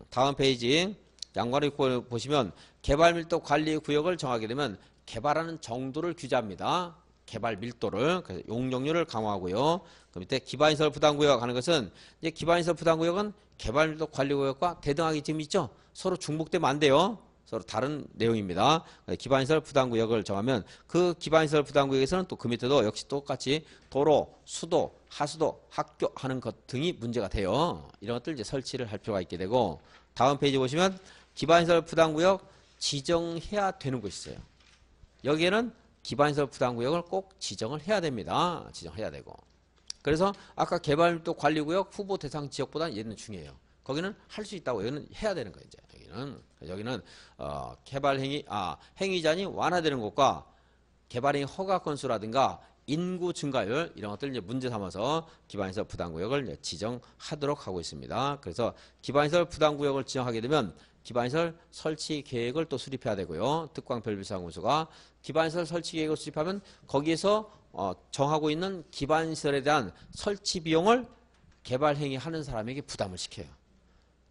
Speaker 1: 다음 페이지 양관을 보시면 개발밀도 관리구역을 정하게 되면 개발하는 정도를 규제합니다. 개발 밀도를 용적률을 강화하고요. 그 밑에 기반시설 부담구역 하는 것은 이제 기반시설 부담구역은 개발밀도 관리구역과 대등하게 지금 있죠. 서로 중복되면 안 돼요. 서로 다른 내용입니다. 기반시설 부담구역을 정하면 그 기반시설 부담구역에서는 또 그 밑에도 역시 똑같이 도로, 수도, 하수도, 학교 하는 것 등이 문제가 돼요. 이런 것들 이제 설치를 할 필요가 있게 되고 다음 페이지 보시면 기반시설 부담구역 지정해야 되는 곳이 있어요. 여기에는 기반시설 부담구역을 꼭 지정을 해야 됩니다. 지정해야 되고. 그래서 아까 개발밀도 관리구역 후보 대상 지역보다 얘는 중요해요. 거기는 할 수 있다고 여기는 해야 되는 거예요. 이제 여기는 행위자니 완화되는 곳과 개발행위 허가 건수라든가 인구 증가율 이런 것들 이제 문제 삼아서 기반시설 부담구역을 이제 지정하도록 하고 있습니다. 그래서 기반시설 부담구역을 지정하게 되면 기반시설 설치 계획을 또 수립해야 되고요. 특광별비상공수가 기반시설 설치 계획을 수립하면 거기에서 정하고 있는 기반시설에 대한 설치 비용을 개발행위 하는 사람에게 부담을 시켜요.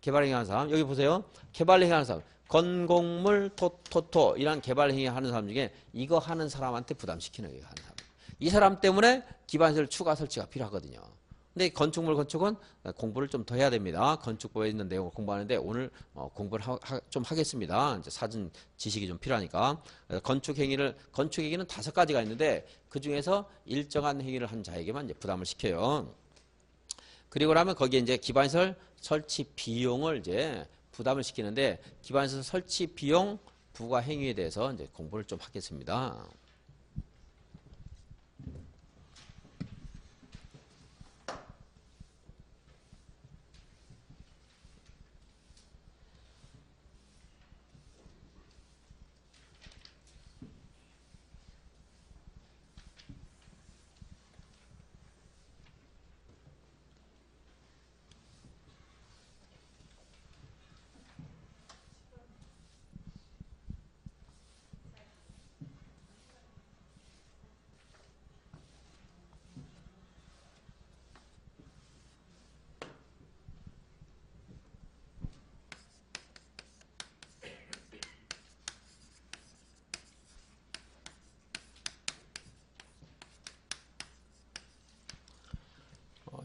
Speaker 1: 개발행위 하는 사람 여기 보세요. 개발행위 하는 사람 건공물 토토 이런 개발행위 하는 사람 중에 이거 하는 사람한테 부담시키는 거예요. 하는 사람. 이 사람 때문에 기반시설 추가 설치가 필요하거든요. 근데 건축물 건축은 공부를 좀 더 해야 됩니다. 건축법에 있는 내용을 공부하는데 오늘 공부를 좀 하겠습니다. 이제 사전 지식이 좀 필요하니까. 건축 행위는 5가지가 있는데 그 중에서 일정한 행위를 한 자에게만 이제 부담을 시켜요. 그리고 나면 거기에 이제 기반시설 설치 비용을 이제 부담을 시키는데 기반시설 설치 비용 부과 행위에 대해서 이제 공부를 좀 하겠습니다.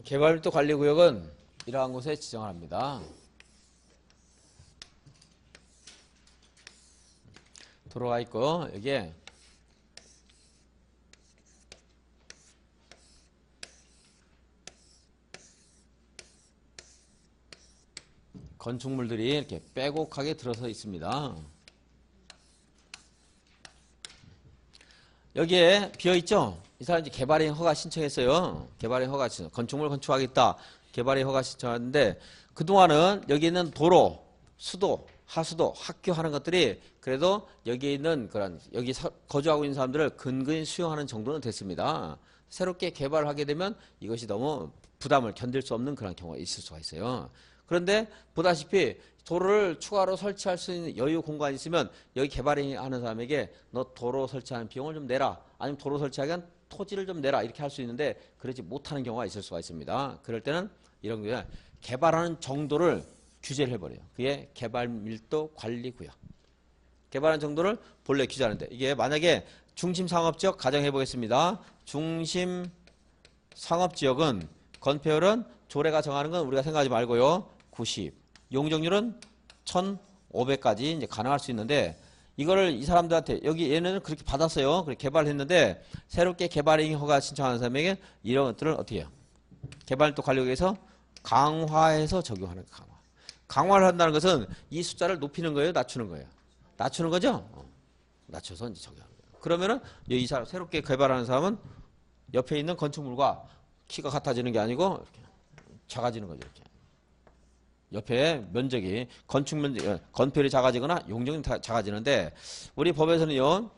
Speaker 1: 개발밀도 관리구역은 이러한 곳에 지정을 합니다. 도로가 있고 여기에 건축물들이 이렇게 빼곡하게 들어서 있습니다. 여기에 비어있죠? 이 사람이 개발행 허가 신청했어요. 개발행 허가 신청. 건축물 건축하겠다. 개발행 허가 신청하는데 그동안은 여기 있는 도로, 수도, 하수도, 학교 하는 것들이 그래도 여기에 있는 그런 여기 거주하고 있는 사람들을 근근히 수용하는 정도는 됐습니다. 새롭게 개발을 하게 되면 이것이 너무 부담을 견딜 수 없는 그런 경우가 있을 수가 있어요. 그런데 보다시피 도로를 추가로 설치할 수 있는 여유 공간이 있으면 여기 개발하는 사람에게 너 도로 설치하는 비용을 좀 내라. 아니면 도로 설치하기 위한 토지를 좀 내라. 이렇게 할 수 있는데 그러지 못하는 경우가 있을 수가 있습니다. 그럴 때는 이런 게 개발하는 정도를 규제를 해버려요. 그게 개발밀도 관리구역. 개발하는 정도를 본래 규제하는데 이게 만약에 중심상업지역 가정해 보겠습니다. 중심상업지역은 건폐율은 조례가 정하는 건 우리가 생각하지 말고요. 90. 용적률은 1,500까지 이제 가능할 수 있는데 이거를 이 사람들한테 여기 얘네는 그렇게 받았어요. 그렇게 개발했는데 새롭게 개발행 허가 신청하는 사람에게 이런 것들을 어떻게 해요? 개발밀도 관리구역에서 강화해서 적용하는 거예요. 강화. 강화를 한다는 것은 이 숫자를 높이는 거예요, 낮추는 거예요. 낮추는 거죠? 낮춰서 이제 적용하는 거예요. 그러면은 이 사람 새롭게 개발하는 사람은 옆에 있는 건축물과 키가 같아지는 게 아니고 이렇게 작아지는 거죠. 이렇게. 옆에 면적이 건축 면적, 건폐율이 작아지거나 용적률이 작아지는데 우리 법에서는요.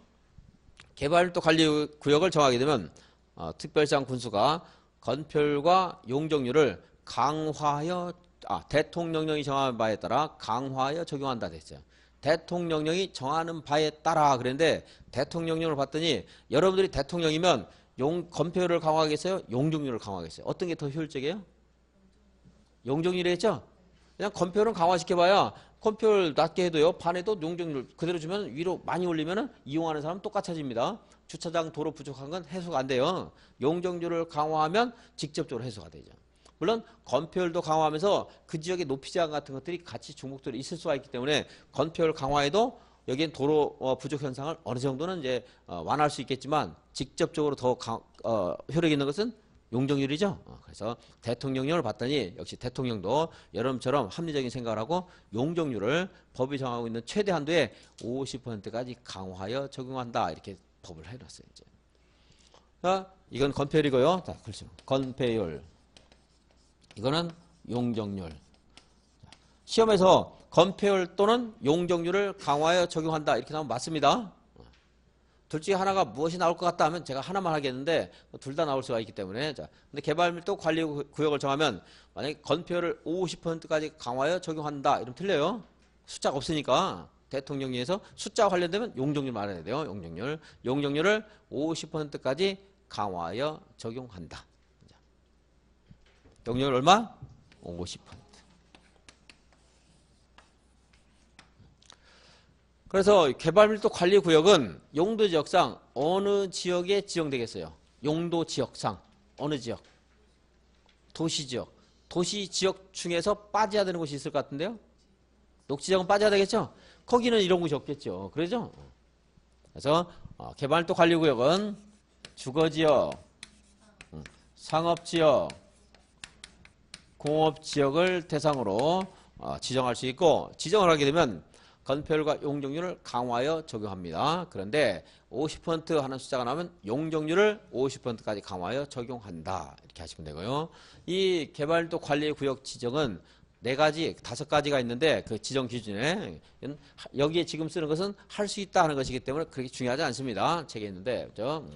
Speaker 1: 개발밀도 관리구역을 정하게 되면 특별시장 군수가 건폐율과 용적률을 강화하여 대통령령이 정한 바에 따라 강화하여 적용한다 됐어요. 대통령령이 정하는 바에 따라 그랬는데 대통령령을 봤더니 여러분들이 대통령이면 건폐율을 강화하겠어요? 용적률을 강화하겠어요? 어떤 게 더 효율적이에요? 용적률이겠죠? 그냥 건폐율은 강화시켜봐야 건폐율 낮게 해도요. 반에도 용적률 그대로 주면 위로 많이 올리면 이용하는 사람은 똑같아집니다. 주차장 도로 부족한 건 해소가 안 돼요. 용적률을 강화하면 직접적으로 해소가 되죠. 물론 건폐율도 강화하면서 그 지역의 높이제한 같은 것들이 같이 중복적으로 있을 수가 있기 때문에 건폐율 강화에도 여기엔 도로 부족 현상을 어느 정도는 이제 완화할 수 있겠지만 직접적으로 더 효력 있는 것은 용적률이죠. 그래서 대통령령을 봤더니 역시 대통령도 여러분처럼 합리적인 생각을 하고 용적률을 법이 정하고 있는 최대 한도에 50%까지 강화하여 적용한다 이렇게 법을 해놨어요. 이제. 이건 건폐율이고요. 자, 글씨 건폐율. 이거는 용적률. 시험에서 건폐율 또는 용적률을 강화하여 적용한다 이렇게 나오면 맞습니다. 둘 중에 하나가 무엇이 나올 것 같다 하면 제가 하나만 하겠는데 둘 다 나올 수가 있기 때문에 자, 근데 개발밀도 관리구역을 정하면 만약에 건폐율을 50%까지 강화하여 적용한다 이러면 틀려요. 숫자가 없으니까 대통령령에서 숫자와 관련되면 용적률 말해야 돼요. 용적률을 50%까지 강화하여 적용한다. 용적률 얼마? 50%. 그래서 개발밀도 관리구역은 용도지역상 어느 지역에 지정되겠어요? 용도지역상 어느 지역? 도시지역. 도시지역 중에서 빠져야 되는 곳이 있을 것 같은데요? 녹지지역은 빠져야 되겠죠? 거기는 이런 곳이 없겠죠. 그러죠? 그래서 개발밀도 관리구역은 주거지역, 상업지역, 공업지역을 대상으로 지정할 수 있고 지정을 하게 되면 건폐율과 용적률을 강화하여 적용합니다. 그런데 50% 하는 숫자가 나오면 용적률을 50%까지 강화하여 적용한다. 이렇게 하시면 되고요. 이 개발밀도 관리구역 지정은 4가지, 5가지가 있는데 그 지정 기준에 여기에 지금 쓰는 것은 할 수 있다 하는 것이기 때문에 그렇게 중요하지 않습니다. 책에 있는데 그렇죠?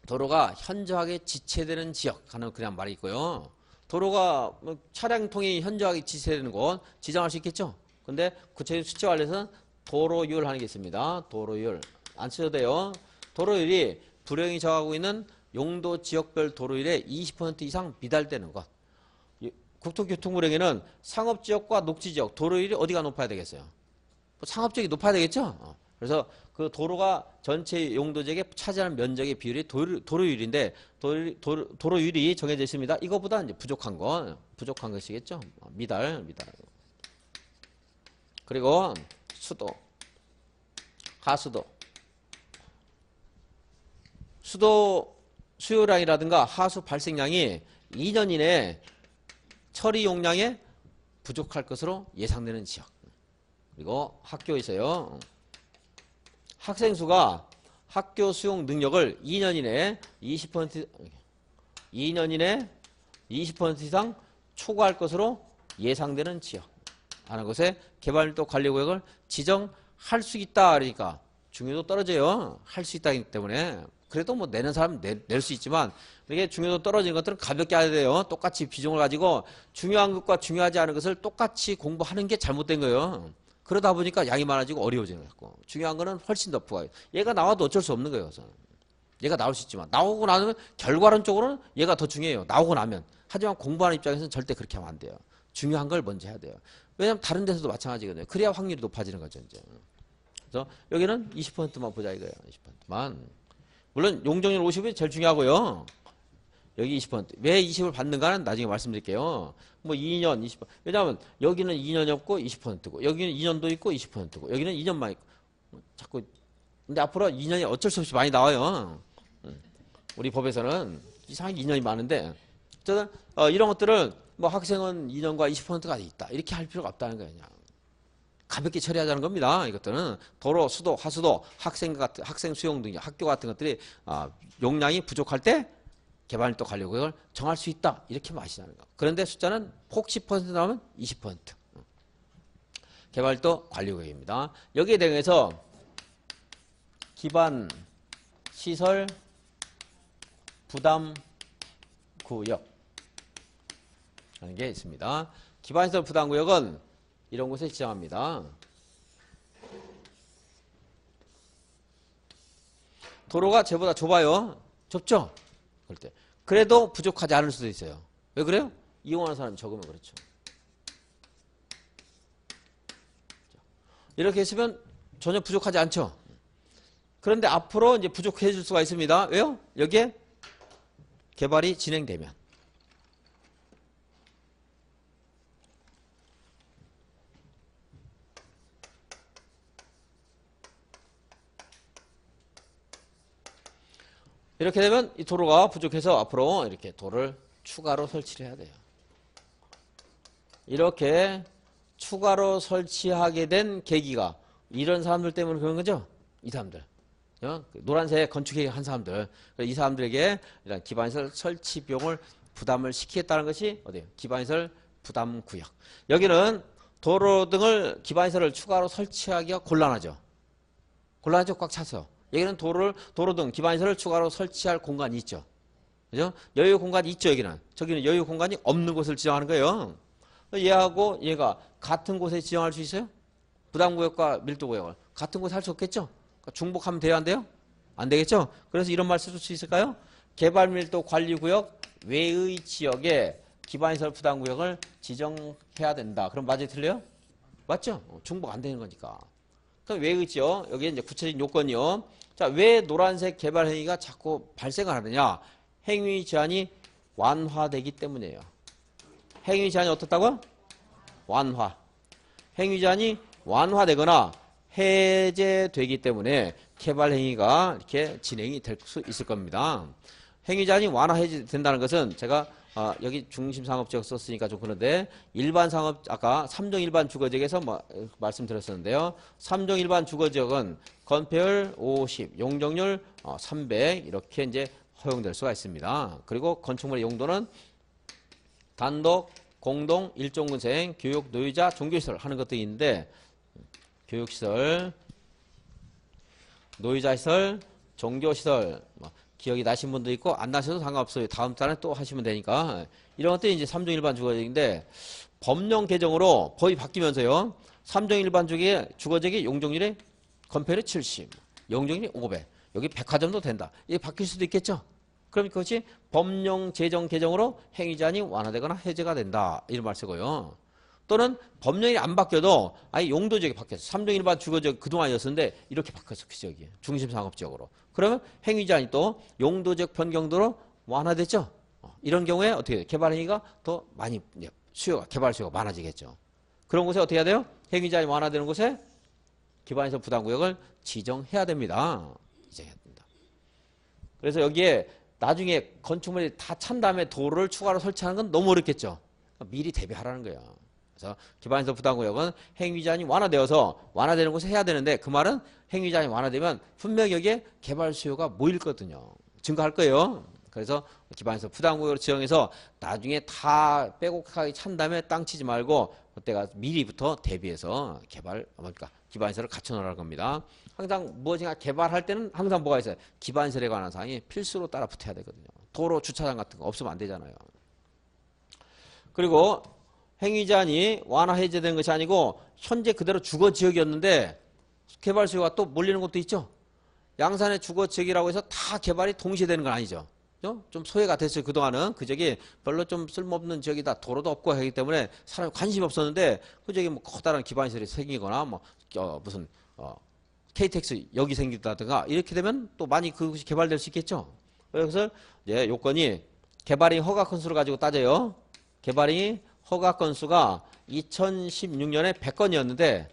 Speaker 1: 도로가 현저하게 지체되는 지역 하는 그냥 말이 있고요. 도로가 차량통이 현저하게 지체되는 곳 지정할 수 있겠죠? 근데 구체적인 수치 관련해서는 도로율 하는 게 있습니다. 도로율. 안 쓰셔도 돼요. 도로율이 불행이 정하고 있는 용도 지역별 도로율의 20% 이상 미달되는 것. 국토교통부령에는 상업지역과 녹지지역 도로율이 어디가 높아야 되겠어요? 상업지역이 높아야 되겠죠? 그래서 그 도로가 전체 용도지역에 차지하는 면적의 비율이 도로율인데 도로율이 정해져 있습니다. 이거보다 이제 부족한 것이겠죠. 미달. 그리고 수도, 하수도. 수도 수요량이라든가 하수 발생량이 2년 이내에 처리 용량에 부족할 것으로 예상되는 지역. 그리고 학교에서요. 학생 수가 학교 수용 능력을 2년 이내에 20% 이상 초과할 것으로 예상되는 지역. 하는 곳에 개발밀도 관리구역을 지정할 수 있다. 그러니까 중요도 떨어져요. 할 수 있다기 때문에. 그래도 뭐 내는 사람 낼 수 있지만 이게 중요도 떨어지는 것들은 가볍게 해야 돼요. 똑같이 비중을 가지고 중요한 것과 중요하지 않은 것을 똑같이 공부하는 게 잘못된 거예요. 그러다 보니까 양이 많아지고 어려워지는 거고. 중요한 거는 훨씬 더 부과해요. 얘가 나와도 어쩔 수 없는 거예요. 그래서. 얘가 나올 수 있지만 나오고 나면 결과론적으로는 얘가 더 중요해요. 나오고 나면. 하지만 공부하는 입장에서는 절대 그렇게 하면 안 돼요. 중요한 걸 먼저 해야 돼요. 왜냐하면 다른 데서도 마찬가지거든요. 그래야 확률이 높아지는 거죠. 이제. 그래서 여기는 20%만 보자 이거예요. 20%만. 물론 용적률 50이 제일 중요하고요. 여기 20%. 왜 20을 받는가는 나중에 말씀드릴게요. 뭐 2년 20%. 왜냐하면 여기는 2년이 없고 20%고 여기는 2년도 있고 20%고 여기는 2년만 있고. 자꾸 근데 앞으로 2년이 어쩔 수 없이 많이 나와요. 우리 법에서는 이상하게 2년이 많은데 저는 이런 것들을 뭐 학생은 2년과 20%가 있다. 이렇게 할 필요가 없다는 거예요. 그냥. 가볍게 처리하자는 겁니다. 이것들은 도로, 수도, 하수도, 학생 수용 등 학교 같은 것들이 용량이 부족할 때 개발밀도 관리구역을 정할 수 있다. 이렇게 마시자는 거. 그런데 숫자는 혹 10% 나오면 20%. 개발밀도 관리구역입니다. 여기에 대해서 기반 시설 부담 구역 하는 게 있습니다. 기반 시설 부담 구역은 이런 곳에 지정합니다. 도로가 쟤보다 좁아요. 좁죠? 그럴 때. 그래도 부족하지 않을 수도 있어요. 왜 그래요? 이용하는 사람이 적으면 그렇죠. 이렇게 했으면 전혀 부족하지 않죠. 그런데 앞으로 이제 부족해질 수가 있습니다. 왜요? 여기에 개발이 진행되면. 이렇게 되면 이 도로가 부족해서 앞으로 이렇게 도를 추가로 설치를 해야 돼요. 이렇게 추가로 설치하게 된 계기가 이런 사람들 때문에 그런 거죠? 이 사람들. 노란색 건축계획 한 사람들. 이 사람들에게 이런 기반시설 설치 비용을 부담을 시키겠다는 것이 어디예요? 기반시설 부담구역. 여기는 도로 등을 기반시설을 추가로 설치하기가 곤란하죠. 곤란하죠? 꽉 차서. 여기는 도로 등 기반시설을 추가로 설치할 공간이 있죠. 그죠? 여유 공간이 있죠, 여기는. 저기는 여유 공간이 없는 곳을 지정하는 거예요. 얘하고 얘가 같은 곳에 지정할 수 있어요? 부담구역과 밀도구역을. 같은 곳에 할 수 없겠죠? 그러니까 중복하면 돼요, 안 돼요? 안 되겠죠? 그래서 이런 말 쓸 수 있을까요? 개발밀도 관리구역 외의 지역에 기반시설 부담구역을 지정해야 된다. 그럼 맞아요, 틀려요? 맞죠? 중복 안 되는 거니까. 그럼 외의 지역, 여기 이제 구체적인 요건이요. 자, 왜 노란색 개발 행위가 자꾸 발생을 하느냐? 행위 제한이 완화되기 때문이에요. 행위 제한이 어떻다고요? 완화. 행위 제한이 완화되거나 해제되기 때문에 개발 행위가 이렇게 진행이 될 수 있을 겁니다. 행위 제한이 완화 해제된다는 것은 제가 여기 중심상업지역 썼으니까 좀 그런데 일반 상업 아까 3종 일반 주거지역에서 말씀드렸었는데요. 3종 일반 주거지역은 건폐율 50, 용적률 300 이렇게 이제 허용될 수가 있습니다. 그리고 건축물의 용도는 단독, 공동, 일종근생, 교육, 노유자, 종교시설 하는 것들이 있는데 교육시설, 노유자시설, 종교시설 기억이 나신 분도 있고 안 나셔도 상관없어요. 다음 달에 또 하시면 되니까. 이런 것들이 이제 3종 일반 주거지역인데 법령 개정으로 법이 바뀌면서요. 3종 일반 주거지역의 용적률이 건폐율이 70, 용적률이 500. 여기 백화점도 된다. 이게 바뀔 수도 있겠죠. 그럼 그것이 법령 제정 개정으로 행위 제한이 완화되거나 해제가 된다. 이런 말 쓰고요. 또는 법령이 안 바뀌어도 아예 용도 지역이 바뀌었어. 3종 일반 주거지역 그동안이었는데 이렇게 바뀌었어. 그 지역이 중심상업지역으로. 그러면 행위 제한이 또 용도 지역 변경도로 완화됐죠. 이런 경우에 어떻게 돼요? 개발 행위가 더 많이 수요가 개발 수요가 많아지겠죠. 그런 곳에 어떻게 해야 돼요? 행위 제한이 완화되는 곳에 기반시설 부담구역을 지정해야 됩니다. 지정해야 됩니다. 그래서 여기에 나중에 건축물이 다 찬 다음에 도로를 추가로 설치하는 건 너무 어렵겠죠. 미리 대비하라는 거예요. 그래서 기반시설 부담구역은 행위 제한이 완화되어서 완화되는 곳에 해야 되는데 그 말은 행위 제한이 완화되면 분명히 여기에 개발 수요가 모일 거거든요. 증가할 거예요. 그래서 기반시설 부담구역으로 지정해서 나중에 다 빼곡하게 찬 다음에 땅 치지 말고 그때가 미리부터 대비해서 그러니까 기반시설을 갖춰 놓으라는 겁니다. 항상 무엇인가 개발할 때는 항상 뭐가 있어요? 기반시설에 관한 사항이 필수로 따라 붙어야 되거든요. 도로 주차장 같은 거 없으면 안 되잖아요. 그리고 행위 제한이 완화 해제된 것이 아니고 현재 그대로 주거 지역이었는데 개발 수요가 또 몰리는 것도 있죠. 양산의 주거 지역이라고 해서 다 개발이 동시에 되는 건 아니죠. 좀 소외가 됐어요. 그동안은 그 지역이 별로 좀 쓸모없는 지역이다. 도로도 없고 하기 때문에 사람이 관심이 없었는데 그 지역에 뭐 커다란 기반시설이 생기거나 뭐 무슨 KTX 역이 생긴다든가 이렇게 되면 또 많이 그것이 개발될 수 있겠죠. 그래서 이제 요건이 개발행 허가 건수를 가지고 따져요. 개발행위 허가 건수가 2016년에 100건이었는데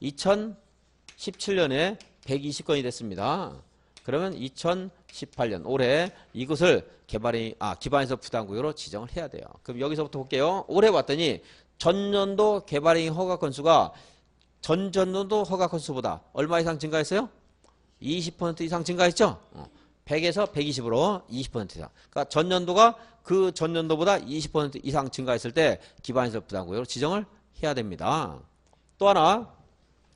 Speaker 1: 2017년에 120건이 됐습니다. 그러면 2018년 올해 이것을 기반시설 부담구역으로 지정을 해야 돼요. 그럼 여기서부터 볼게요. 올해 봤더니 전년도 개발행위 허가 건수가 전전년도 허가 건수보다 얼마 이상 증가했어요? 20% 이상 증가했죠? 100에서 120으로 20% 이상. 그러니까 전년도가 그 전년도보다 20% 이상 증가했을 때 기반시설 부담구역으로 지정을 해야 됩니다. 또 하나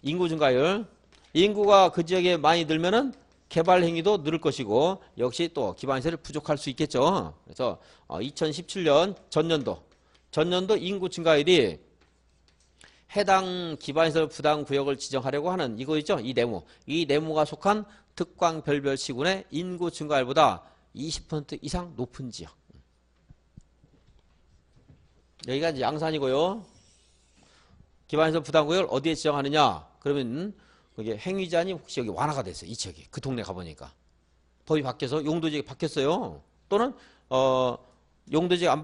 Speaker 1: 인구 증가율. 인구가 그 지역에 많이 늘면은 개발 행위도 늘을 것이고 역시 또 기반시설이 부족할 수 있겠죠. 그래서 2017년 전년도 인구 증가율이 해당 기반시설 부담구역을 지정하려고 하는 이거 있죠? 이 네모가 속한 특광별별시군의 인구 증가율보다 20% 이상 높은 지역. 여기가 이제 양산이고요. 기반시설 부담구역을 어디에 지정하느냐? 그러면 그게 행위 제한이 혹시 여기 완화가 됐어요. 이 지역이. 그 동네 가보니까. 법이 바뀌어서 용도지역이 바뀌었어요. 또는 용도지역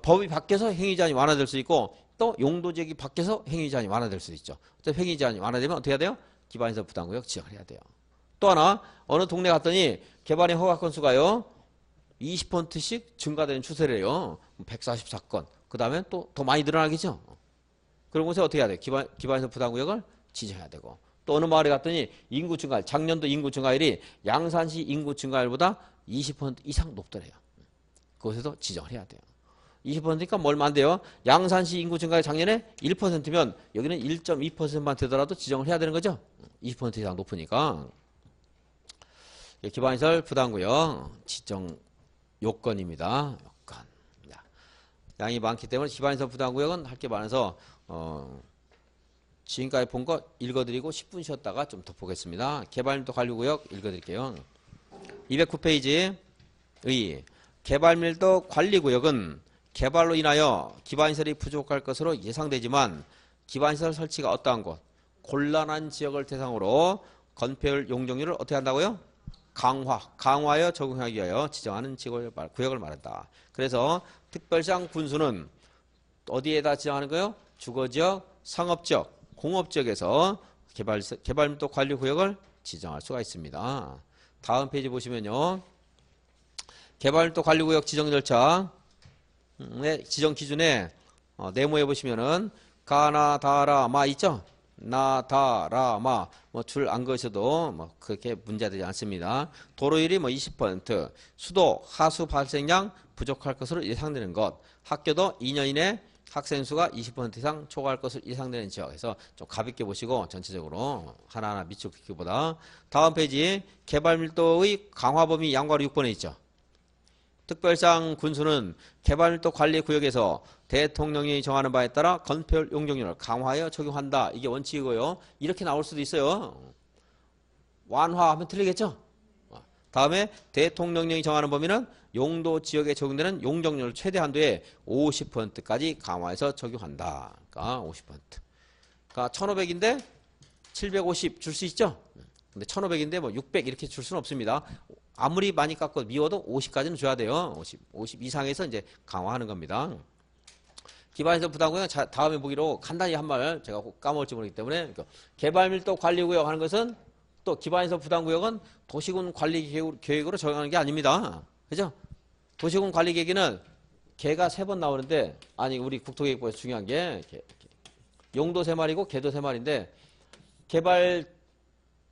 Speaker 1: 법이 바뀌어서 행위 제한이 완화될 수 있고 또 용도지역이 바뀌어서 행위 제한이 완화될 수 있죠. 행위 제한이 완화되면 어떻게 해야 돼요? 기반시설 부담구역 지정을 해야 돼요. 또 하나 어느 동네 갔더니 개발행 허가 건수가요 20%씩 증가되는 추세래요. 144건. 그 다음에 또 더 많이 늘어나겠죠. 그런 곳에 어떻게 해야 돼요? 기반시설 부담구역을 지정해야 되고 또 어느 마을에 갔더니 인구 증가율 작년도 인구 증가율이 양산시 인구 증가율보다 20% 이상 높더래요. 그곳에도 지정을 해야 돼요. 20%니까 뭐 얼마 안 돼요. 양산시 인구 증가율 작년에 1%면 여기는 1.2%만 되더라도 지정을 해야 되는 거죠. 20% 이상 높으니까. 기반시설 부담구역 지정 요건입니다. 요건. 양이 많기 때문에 기반시설 부담구역은 할 게 많아서 지금까지 본 거 읽어드리고 10분 쉬었다가 좀 더 보겠습니다. 개발밀도 관리구역 읽어드릴게요. 209페이지 의 개발밀도 관리구역은 개발로 인하여 기반시설이 부족할 것으로 예상되지만 기반시설 설치가 어떠한 곳, 곤란한 지역을 대상으로 건폐율 용적률을 어떻게 한다고요? 강화하여 적용하기 위하여 지정하는 구역을 말한다. 그래서 특별시장 군수는 어디에다 지정하는 거예요? 주거지역, 상업지역, 공업지역에서 개발밀도 관리구역을 지정할 수가 있습니다. 다음 페이지 보시면요. 개발밀도 관리구역 지정 절차 지정 기준에 네모에 보시면은 가나다라마 있죠? 나다라마 뭐 줄 안 그으셔도 뭐 그렇게 문제되지 않습니다. 도로율이 뭐 20%, 수도 하수 발생량 부족할 것으로 예상되는 것, 학교도 2년 이내 학생 수가 20% 이상 초과할 것으로 예상되는 지역에서 좀 가볍게 보시고 전체적으로 하나하나 밑줄 긋기보다. 다음 페이지 개발 밀도의 강화 범위 양괄호 6번에 있죠. 특별시장 군수는 개발밀도 관리구역에서 대통령이 정하는 바에 따라 건폐율 용적률을 강화하여 적용한다. 이게 원칙이고요. 이렇게 나올 수도 있어요. 완화하면 틀리겠죠? 다음에 대통령령이 정하는 범위는 용도 지역에 적용되는 용적률 최대 한도의 50%까지 강화해서 적용한다. 그러니까 50%. 그러니까 1500인데 750 줄 수 있죠? 근데 1500인데 뭐 600 이렇게 줄 수는 없습니다. 아무리 많이 깎고 미워도 50까지는 줘야 돼요. 50 이상에서 이제 강화하는 겁니다. 기반에서 부담구역 다음에 보기로 간단히 한 말 제가 까먹을지 모르기 때문에 개발밀도 관리구역 하는 것은 또 기반에서 부담구역은 도시군 관리 계획으로 적용하는 게 아닙니다. 그죠? 도시군 관리 계획에는 개가 3번 나오는데 아니 우리 국토계획부에서 중요한 게 용도 3마리고 개도 3마리인데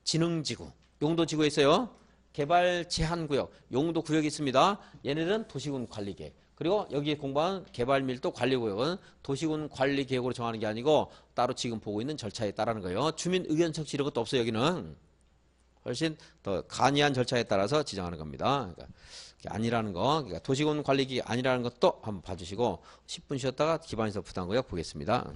Speaker 1: 개발진흥지구 용도지구에 있어요. 개발제한구역 용도구역이 있습니다. 얘네들은 도시군 관리계획. 그리고 여기에 공부한 개발밀도 관리구역은 도시군 관리계획으로 정하는 게 아니고 따로 지금 보고 있는 절차에 따르는 거예요. 주민 의견 청취 이런 것도 없어요. 여기는 훨씬 더 간이한 절차에 따라서 지정하는 겁니다. 그러니까 아니라는 거, 그러니까 도시군 관리계획이 아니라는 것도 한번 봐주시고 10분 쉬었다가 기반에서 부담구역 보겠습니다.